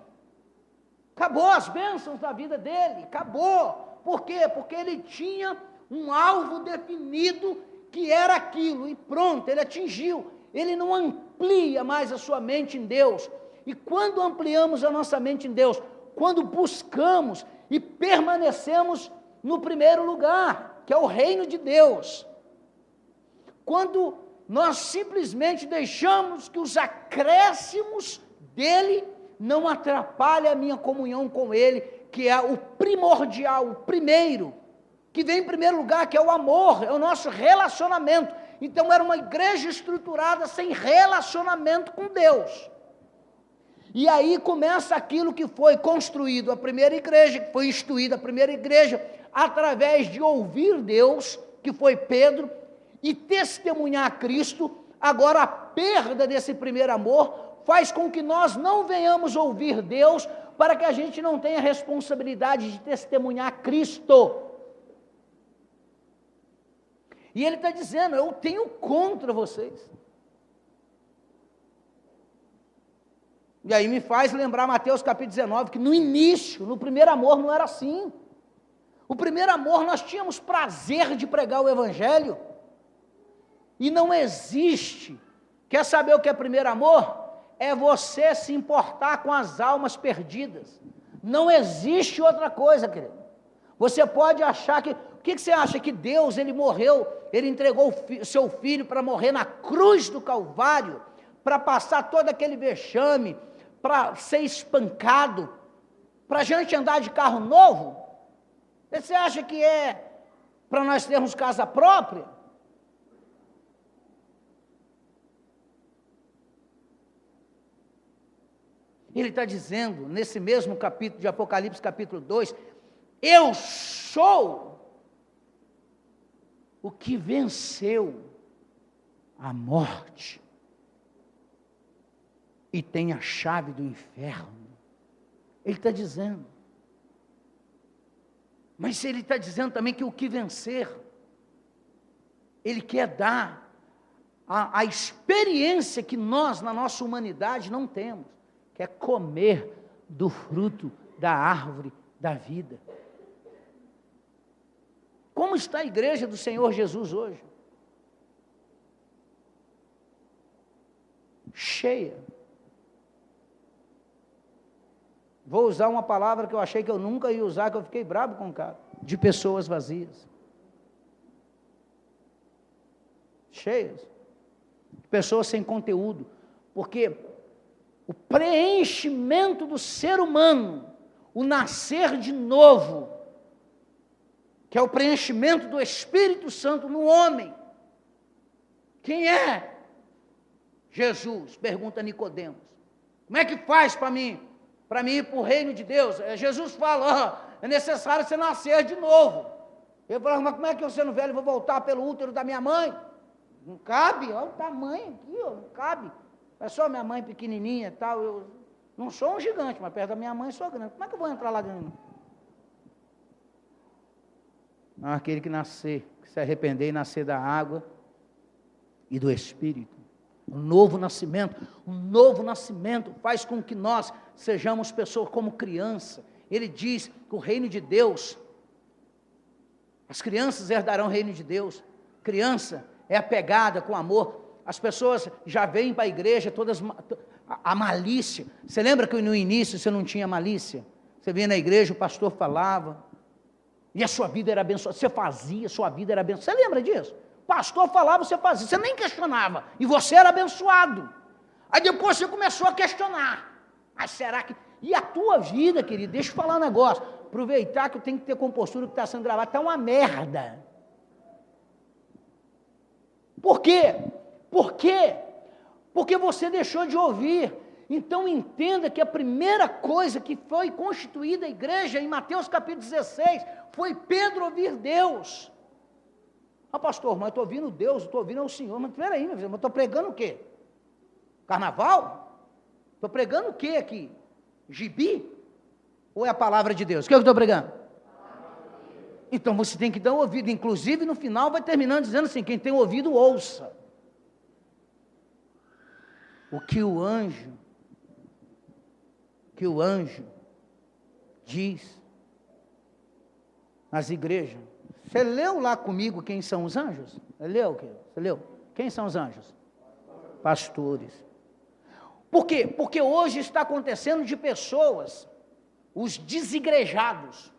acabou as bênçãos da vida dele, acabou, por quê? Porque ele tinha um alvo definido, que era aquilo, e pronto, ele atingiu, ele não amplia mais a sua mente em Deus, e quando ampliamos a nossa mente em Deus, quando buscamos e permanecemos no primeiro lugar, que é o reino de Deus, quando nós simplesmente deixamos que os acréscimos dele não atrapalhem a minha comunhão com ele, que é o primordial, o primeiro, que vem em primeiro lugar, que é o amor, é o nosso relacionamento. Então era uma igreja estruturada sem relacionamento com Deus. E aí começa aquilo que foi construído, a primeira igreja, que foi instituída a primeira igreja, através de ouvir Deus, que foi Pedro, e testemunhar Cristo. Agora a perda desse primeiro amor faz com que nós não venhamos ouvir Deus, para que a gente não tenha responsabilidade de testemunhar Cristo. E ele está dizendo, eu tenho contra vocês. E aí me faz lembrar Mateus capítulo 19, que no início, no primeiro amor não era assim. O primeiro amor nós tínhamos prazer de pregar o evangelho. E não existe. Quer saber o que é primeiro amor? É você se importar com as almas perdidas. Não existe outra coisa, querido. Você pode achar que... O que você acha? Que Deus, ele morreu, ele entregou o seu filho para morrer na cruz do Calvário, para passar todo aquele vexame, para ser espancado, para a gente andar de carro novo? Você acha que é para nós termos casa própria? Ele está dizendo, nesse mesmo capítulo de Apocalipse, capítulo 2, eu sou o que venceu a morte e tem a chave do inferno. Ele está dizendo. Mas ele está dizendo também que o que vencer, ele quer dar a experiência que nós, na nossa humanidade, não temos, que é comer do fruto da árvore da vida. Como está a igreja do Senhor Jesus hoje? Cheia. Vou usar uma palavra que eu achei que eu nunca ia usar, que eu fiquei bravo com o cara. De pessoas vazias. Cheias. De pessoas sem conteúdo. Porque o preenchimento do ser humano, o nascer de novo, que é o preenchimento do Espírito Santo no homem. Quem é? Jesus, pergunta Nicodemos. Como é que faz para mim ir para o reino de Deus? Jesus fala, é necessário você nascer de novo. Ele fala, mas como é que eu sendo velho vou voltar pelo útero da minha mãe? Não cabe, olha o tamanho aqui, ó, não cabe. É só minha mãe pequenininha e tal, eu não sou um gigante, mas perto da minha mãe sou grande. Como é que eu vou entrar lá dentro? Não, aquele que nascer, que se arrepender e nascer da água e do Espírito. Um novo nascimento faz com que nós sejamos pessoas como criança. Ele diz que o reino de Deus, as crianças herdarão o reino de Deus. Criança é apegada com amor. As pessoas já vêm para a igreja todas a malícia. Você lembra que no início você não tinha malícia? Você vinha na igreja, o pastor falava, e a sua vida era abençoada. Você fazia, sua vida era abençoada. Você lembra disso? O pastor falava, você fazia, você nem questionava, e você era abençoado. Aí depois você começou a questionar, mas será que... E a tua vida, querido, deixa eu falar um negócio, aproveitar que eu tenho que ter compostura que está sendo gravado, está uma merda. Por quê? Por quê? Porque você deixou de ouvir. Então entenda que a primeira coisa que foi constituída a igreja, em Mateus capítulo 16, foi Pedro ouvir Deus. Ah, pastor, mas eu estou ouvindo Deus, estou ouvindo o Senhor. Mas peraí, meu filho, eu estou pregando o quê? Carnaval? Estou pregando o quê aqui? Gibi? Ou é a palavra de Deus? O que eu estou pregando? Então você tem que dar ouvido. Inclusive no final vai terminando dizendo assim, quem tem ouvido, ouça. O que o anjo diz nas igrejas. Você leu lá comigo quem são os anjos? Você leu? Quem são os anjos? Pastores. Por quê? Porque hoje está acontecendo de pessoas, os desigrejados.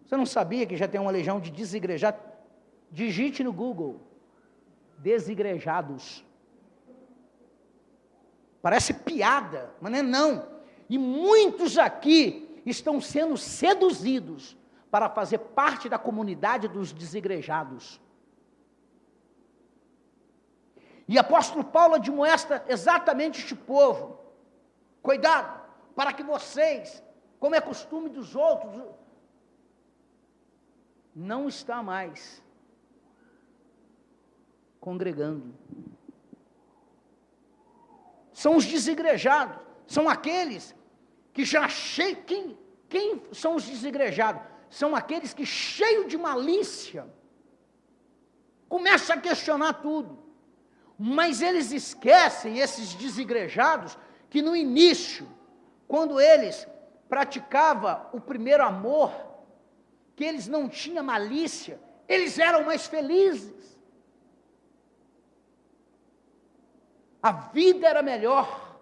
Você não sabia que já tem uma legião de desigrejados? Digite no Google, desigrejados. Parece piada, mas não é não. E muitos aqui estão sendo seduzidos para fazer parte da comunidade dos desigrejados. E apóstolo Paulo admoesta exatamente este povo. Cuidado, para que vocês, como é costume dos outros, não está mais congregando. São os desigrejados, são aqueles que já cheios. Quem são os desigrejados? São aqueles que, cheio de malícia, começam a questionar tudo. Mas eles esquecem, esses desigrejados, que no início, quando eles praticavam o primeiro amor, que eles não tinham malícia, eles eram mais felizes. A vida era melhor.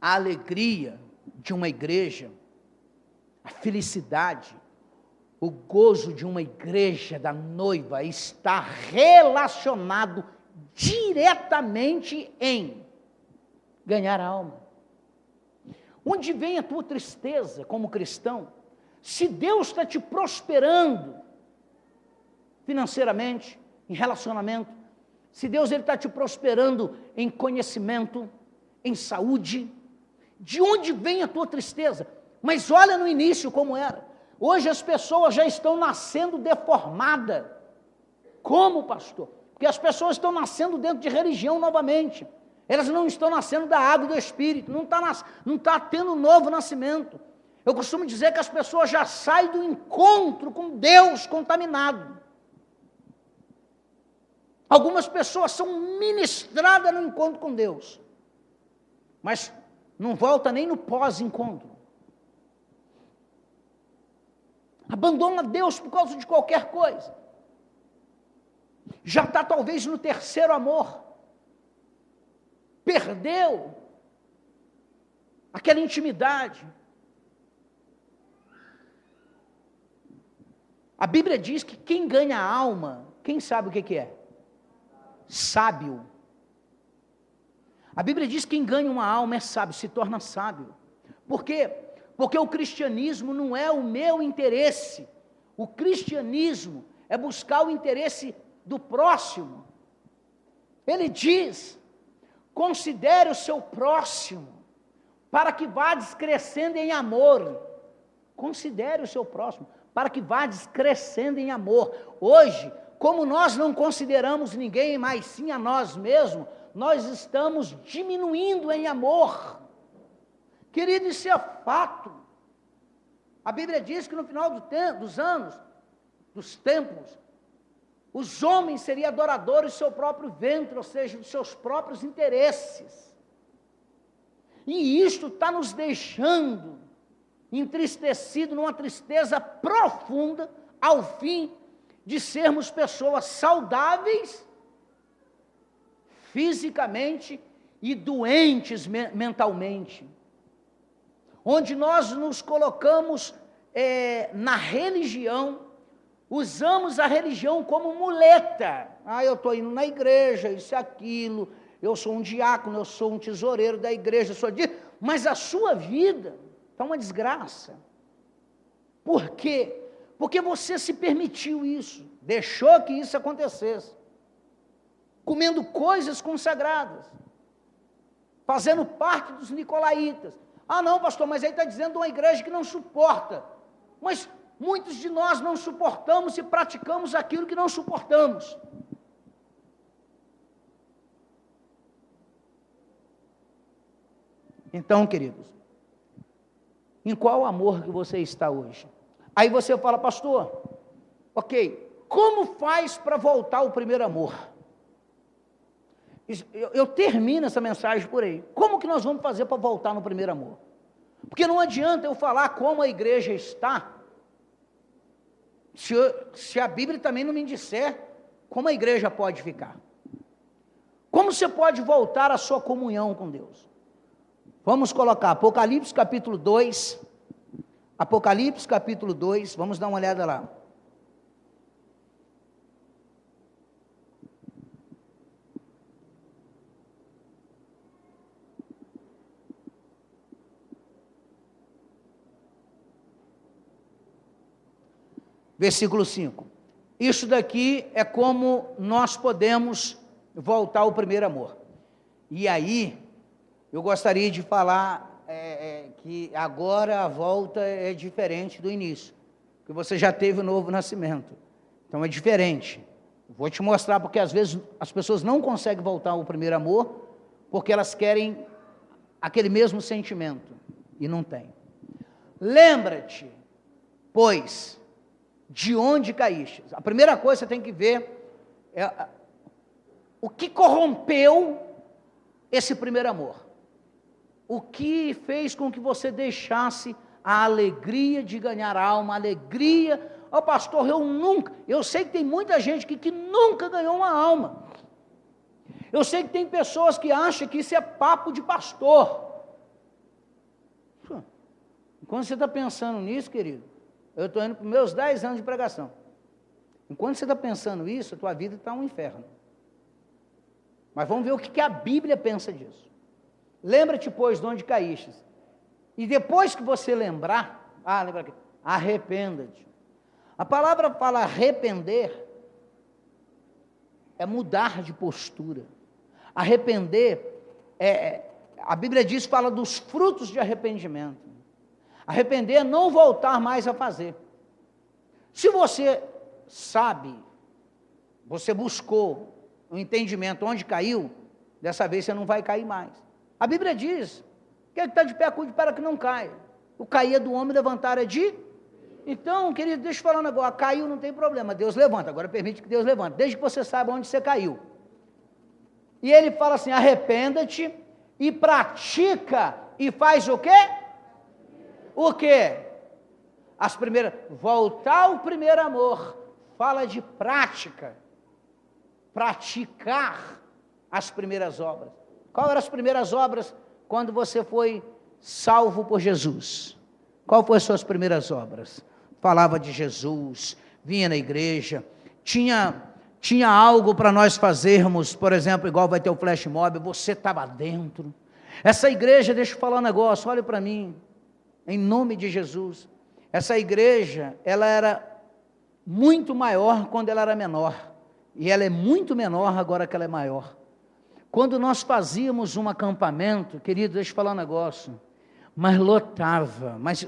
A alegria de uma igreja, a felicidade, o gozo de uma igreja da noiva está relacionado diretamente em ganhar a alma. Onde vem a tua tristeza como cristão? Se Deus está te prosperando financeiramente, em relacionamento, se Deus está te prosperando em conhecimento, em saúde, de onde vem a tua tristeza? Mas olha no início como era. Hoje as pessoas já estão nascendo deformadas. Como, pastor? Porque as pessoas estão nascendo dentro de religião novamente. Elas não estão nascendo da água e do Espírito. Não está tendo novo nascimento. Eu costumo dizer que as pessoas já saem do encontro com Deus contaminado. Algumas pessoas são ministradas no encontro com Deus, mas não volta nem no pós-encontro. Abandona Deus por causa de qualquer coisa. Já está talvez no terceiro amor. Perdeu aquela intimidade. A Bíblia diz que quem ganha a alma, quem sabe o que é? Sábio. A Bíblia diz que quem ganha uma alma é sábio, se torna sábio. Por quê? Porque o cristianismo não é o meu interesse. O cristianismo é buscar o interesse do próximo. Ele diz: considere o seu próximo, para que vá crescendo em amor. Considere o seu próximo, para que vá crescendo em amor. Hoje, como nós não consideramos ninguém, mas sim a nós mesmos, nós estamos diminuindo em amor. Querido, isso é fato. A Bíblia diz que no final dos anos, dos tempos, os homens seriam adoradores do seu próprio ventre, ou seja, dos seus próprios interesses. E isto está nos deixando entristecidos, numa tristeza profunda, ao fim de sermos pessoas saudáveis, fisicamente e doentes mentalmente. Onde nós nos colocamos na religião, usamos a religião como muleta. Eu estou indo na igreja, isso e aquilo, eu sou um diácono, eu sou um tesoureiro da igreja, mas a sua vida está uma desgraça. Por quê? Porque você se permitiu isso, deixou que isso acontecesse, comendo coisas consagradas, fazendo parte dos nicolaítas. Não, pastor, mas aí está dizendo uma igreja que não suporta. Mas muitos de nós não suportamos e praticamos aquilo que não suportamos. Então, queridos, em qual amor que você está hoje? Aí você fala: pastor, ok, como faz para voltar ao primeiro amor? Eu termino essa mensagem por aí. Como que nós vamos fazer para voltar no primeiro amor? Porque não adianta eu falar como a igreja está, se a Bíblia também não me disser como a igreja pode ficar. Como você pode voltar à sua comunhão com Deus? Vamos colocar Apocalipse capítulo 2, Apocalipse capítulo 2, vamos dar uma olhada lá. Versículo 5. Isso daqui é como nós podemos voltar ao primeiro amor. E aí, eu gostaria de falar que agora a volta é diferente do início, porque você já teve o novo nascimento. Então é diferente. Vou te mostrar, porque às vezes as pessoas não conseguem voltar ao primeiro amor, porque elas querem aquele mesmo sentimento, e não tem. Lembra-te, pois, de onde caíste. A primeira coisa que você tem que ver é o que corrompeu esse primeiro amor. O que fez com que você deixasse a alegria de ganhar alma, a alegria. Pastor, eu sei que tem muita gente que nunca ganhou uma alma. Eu sei que tem pessoas que acham que isso é papo de pastor. Enquanto você está pensando nisso, querido, eu estou indo para os meus 10 anos de pregação. Enquanto você está pensando isso, a tua vida está um inferno. Mas vamos ver o que a Bíblia pensa disso. Lembra-te, pois, de onde caíste. E depois que você lembrar, lembra aqui, arrependa-te. A palavra fala arrepender, é mudar de postura. Arrepender, a Bíblia diz, fala dos frutos de arrependimento. Arrepender é não voltar mais a fazer. Se você sabe, você buscou o entendimento onde caiu, dessa vez você não vai cair mais. A Bíblia diz, que está de pé, cuide para que não caia. O cair é do homem, levantar é de Então, querido, deixa eu falar um negócio, caiu não tem problema, Deus levanta, agora permite que Deus levante, desde que você saiba onde você caiu. E ele fala assim, arrependa-te e pratica, e faz o quê? O quê? As primeiras, voltar ao primeiro amor, fala de prática, praticar as primeiras obras. Qual eram as primeiras obras quando você foi salvo por Jesus? Qual foram as suas primeiras obras? Falava de Jesus, vinha na igreja, tinha algo para nós fazermos, por exemplo, igual vai ter o flash mob, você estava dentro. Essa igreja, deixa eu falar um negócio, olha para mim, em nome de Jesus, essa igreja, ela era muito maior quando ela era menor, e ela é muito menor agora que ela é maior. Quando nós fazíamos um acampamento, querido, deixa eu falar um negócio, mas lotava, mas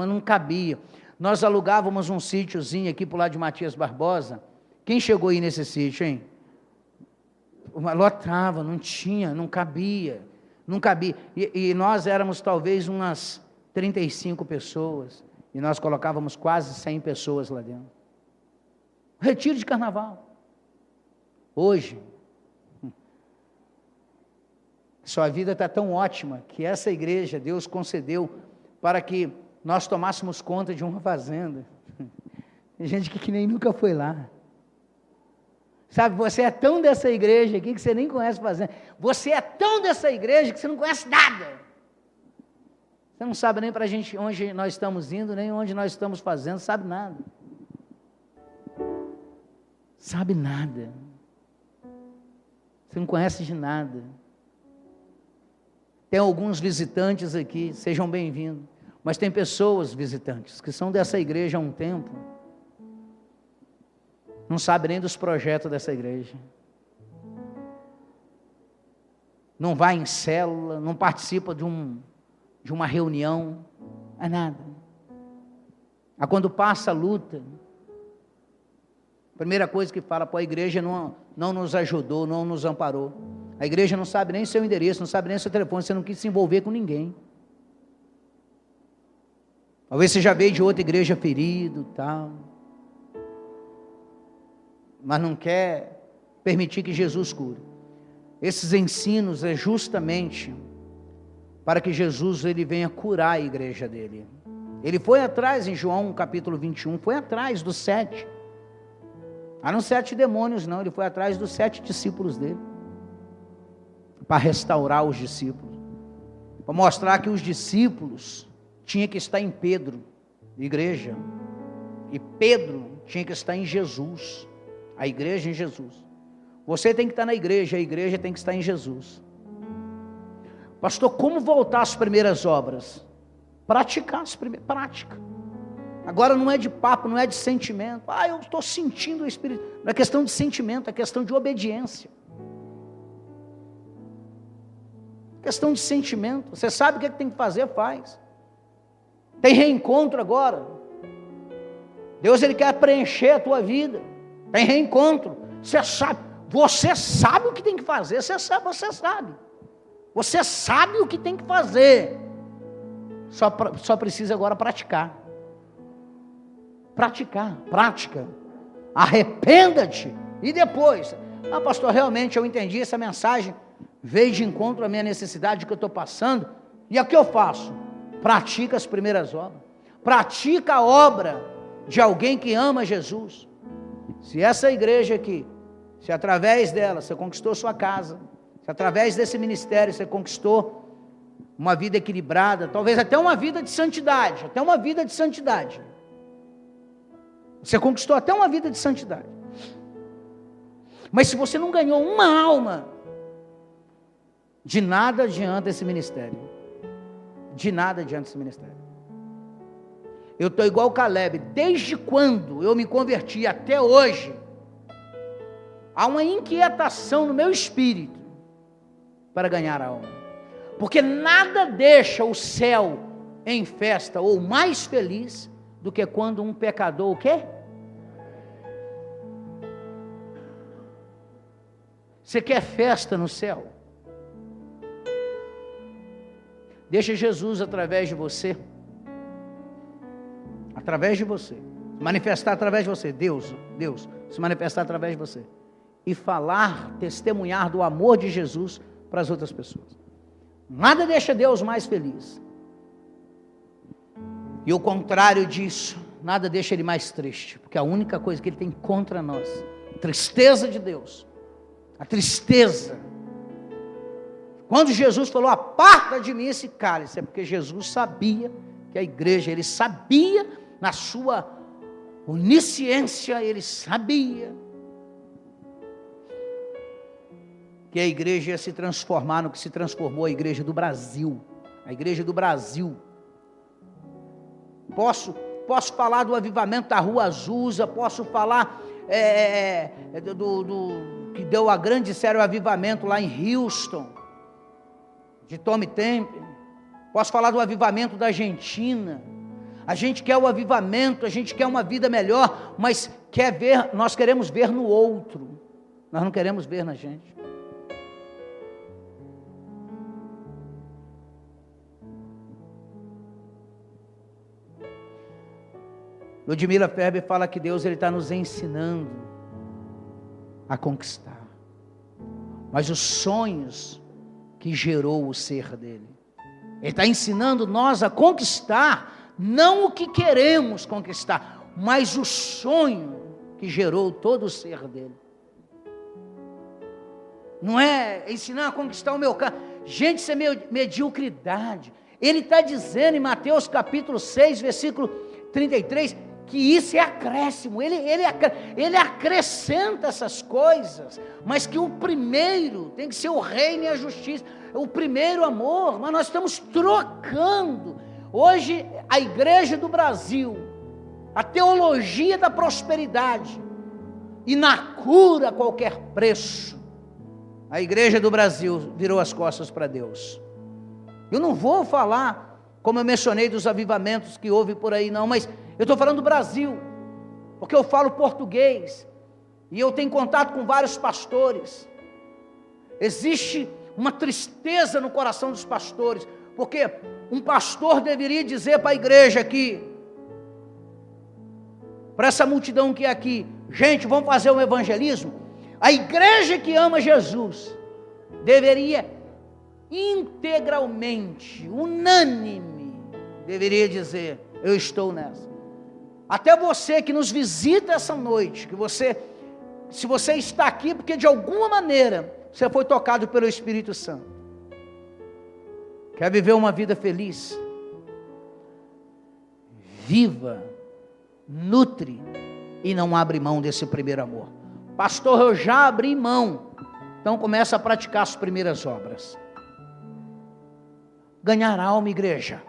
não cabia. Nós alugávamos um sítiozinho aqui para o lado de Matias Barbosa. Quem chegou aí nesse sítio, hein? Lotava, não cabia. E nós éramos talvez umas 35 pessoas, e nós colocávamos quase 100 pessoas lá dentro. Retiro de carnaval. Hoje, sua vida está tão ótima, que essa igreja, Deus concedeu para que nós tomássemos conta de uma fazenda. Tem gente que nem nunca foi lá. Sabe, você é tão dessa igreja aqui que você nem conhece fazenda. Você é tão dessa igreja que você não conhece nada. Você não sabe nem para a gente onde nós estamos indo, nem onde nós estamos fazendo, sabe nada. Sabe nada. Você não conhece de nada. Tem alguns visitantes aqui, sejam bem-vindos. Mas tem pessoas visitantes que são dessa igreja há um tempo, não sabem nem dos projetos dessa igreja. Não vai em célula, não participa de uma reunião, é nada. Aí quando passa a luta, a primeira coisa que fala, a igreja não nos ajudou, não nos amparou. A igreja não sabe nem seu endereço, não sabe nem seu telefone, você não quis se envolver com ninguém. Talvez você já veio de outra igreja ferido, tal, mas não quer permitir que Jesus cure. Esses ensinos é justamente para que Jesus ele venha curar a igreja dele. Ele foi atrás, em João capítulo 21, foi atrás dos 7. Não 7 demônios não, ele foi atrás dos 7 discípulos dele, para restaurar os discípulos, para mostrar que os discípulos tinham que estar em Pedro, igreja, e Pedro tinha que estar em Jesus, a igreja em Jesus. Você tem que estar na igreja, a igreja tem que estar em Jesus. Pastor, como voltar às primeiras obras? Praticar as primeiras, prática. Agora não é de papo, não é de sentimento. Eu estou sentindo o Espírito. Não é questão de sentimento, é questão de obediência. Questão de sentimento. Você sabe o que tem que fazer, faz. Tem reencontro agora. Deus ele quer preencher a tua vida. Tem reencontro. Você sabe o que tem que fazer. Você sabe o que tem que fazer. Só precisa agora praticar. Prática. Arrependa-te. E depois, pastor, realmente eu entendi essa mensagem. Veio de encontro à minha necessidade que eu estou passando. E o que eu faço? Pratica as primeiras obras. Pratica a obra de alguém que ama Jesus. Se essa igreja aqui, se através dela você conquistou sua casa, se através desse ministério você conquistou uma vida equilibrada, talvez até uma vida de santidade, você conquistou até uma vida de santidade. Mas se você não ganhou uma alma, de nada adianta esse ministério. Eu estou igual o Caleb, desde quando eu me converti até hoje, há uma inquietação no meu espírito para ganhar a alma, porque nada deixa o céu em festa ou mais feliz do que quando um pecador, o quê? Você quer festa no céu? Deixa Jesus através de você, através de você, se manifestar através de você, Deus se manifestar através de você, e falar, testemunhar do amor de Jesus para as outras pessoas. Nada deixa Deus mais feliz. E o contrário disso, nada deixa Ele mais triste, porque a única coisa que Ele tem contra nós, a tristeza de Deus, a tristeza. Quando Jesus falou, aparta de mim esse cálice, é porque Jesus sabia que a igreja, Ele sabia, na sua onisciência, Ele sabia que a igreja ia se transformar no que se transformou a igreja do Brasil. A igreja do Brasil. Posso falar do avivamento da Rua Azusa, posso falar que deu a grande sério avivamento lá em Houston, de Tommy Temple. Posso falar do avivamento da Argentina. A gente quer o avivamento, a gente quer uma vida melhor, mas nós queremos ver no outro, nós não queremos ver na gente. Ludmila Ferber fala que Deus está nos ensinando a conquistar, mas os sonhos que gerou o ser dele, Ele está ensinando nós a conquistar, não o que queremos conquistar, mas o sonho que gerou todo o ser dele. Não é ensinar a conquistar o meu carro, gente, isso é mediocridade. Ele está dizendo em Mateus capítulo 6, versículo 33, que isso é acréscimo, ele acrescenta essas coisas, mas que o primeiro tem que ser o reino e a justiça, o primeiro amor. Mas nós estamos trocando, hoje a igreja do Brasil, a teologia da prosperidade, e na cura a qualquer preço, a igreja do Brasil virou as costas para Deus. Eu não vou falar, como eu mencionei, dos avivamentos que houve por aí não, mas eu estou falando do Brasil, porque eu falo português, e eu tenho contato com vários pastores. Existe uma tristeza no coração dos pastores, porque um pastor deveria dizer para a igreja aqui, para essa multidão que é aqui, gente, vamos fazer um evangelismo. A igreja que ama Jesus deveria integralmente, unânime, deveria dizer, eu estou nessa. Até você que nos visita essa noite, se você está aqui porque de alguma maneira você foi tocado pelo Espírito Santo, quer viver uma vida feliz, viva, nutre e não abre mão desse primeiro amor. Pastor, eu já abri mão. Então começa a praticar as primeiras obras. Ganhar alma, igreja.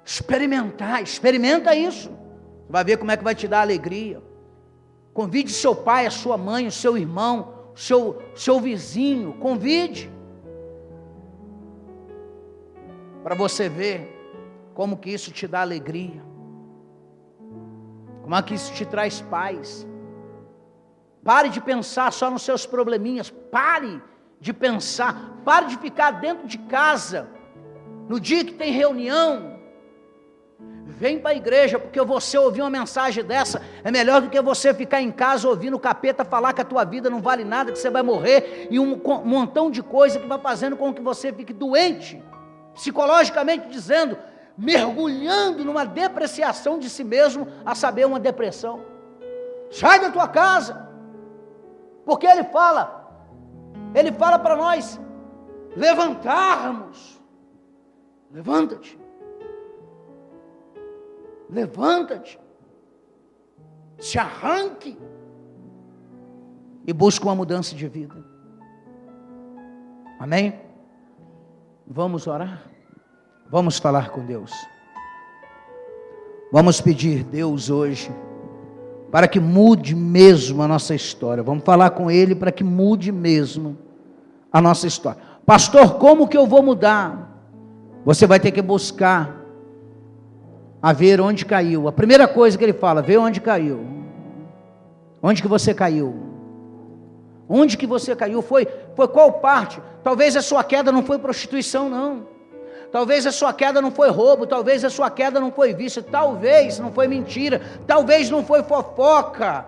Experimenta isso. Vai ver como é que vai te dar alegria. Convide seu pai, a sua mãe, o seu irmão, seu vizinho, convide. Para você ver como que isso te dá alegria. Como é que isso te traz paz. Pare de pensar só nos seus probleminhas. Pare de pensar. Pare de ficar dentro de casa. No dia que tem reunião, vem para a igreja, porque você ouvir uma mensagem dessa é melhor do que você ficar em casa ouvindo o capeta falar que a tua vida não vale nada, que você vai morrer, e um montão de coisa que vai fazendo com que você fique doente, psicologicamente dizendo, mergulhando numa depreciação de si mesmo, a saber, uma depressão. Sai da tua casa, porque Ele fala para nós levantarmos. Levanta-te, se arranque e busque uma mudança de vida. Amém? Vamos orar? Vamos falar com Deus. Vamos pedir Deus hoje para que mude mesmo a nossa história. Vamos falar com Ele para que mude mesmo a nossa história. Pastor, como que eu vou mudar? Você vai ter que buscar a ver onde caiu. A primeira coisa que ele fala, vê onde caiu. Onde que você caiu? Onde que você caiu? Foi qual parte? Talvez a sua queda não foi prostituição, não. Talvez a sua queda não foi roubo, talvez a sua queda não foi vício, talvez não foi mentira, talvez não foi fofoca.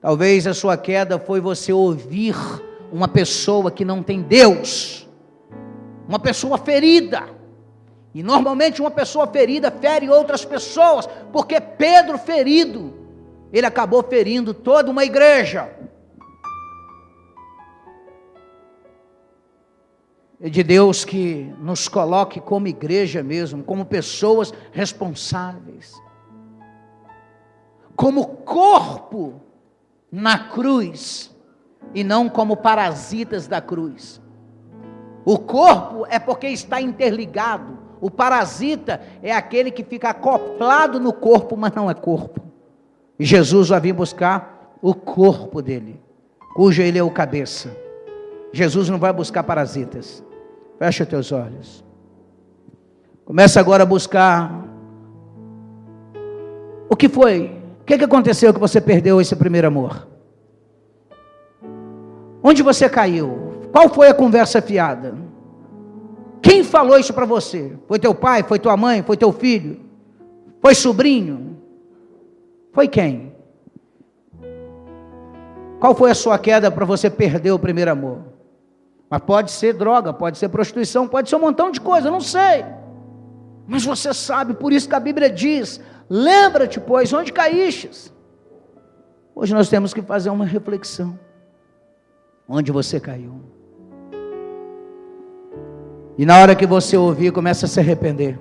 Talvez a sua queda foi você ouvir uma pessoa que não tem Deus, uma pessoa ferida. E normalmente uma pessoa ferida fere outras pessoas, porque Pedro ferido, ele acabou ferindo toda uma igreja. É de Deus que nos coloque como igreja mesmo, como pessoas responsáveis, como corpo na cruz, e não como parasitas da cruz. O corpo é porque está interligado, o parasita é aquele que fica acoplado no corpo, mas não é corpo. E Jesus vai vir buscar o corpo dele, cujo ele é o cabeça. Jesus não vai buscar parasitas. Fecha os teus olhos. Começa agora a buscar. O que foi? O que aconteceu que você perdeu esse primeiro amor? Onde você caiu? Qual foi a conversa fiada? Quem falou isso para você? Foi teu pai? Foi tua mãe? Foi teu filho? Foi sobrinho? Foi quem? Qual foi a sua queda para você perder o primeiro amor? Mas pode ser droga, pode ser prostituição, pode ser um montão de coisa, eu não sei. Mas você sabe, por isso que a Bíblia diz: lembra-te, pois, onde caístes. Hoje nós temos que fazer uma reflexão. Onde você caiu? E na hora que você ouvir, começa a se arrepender.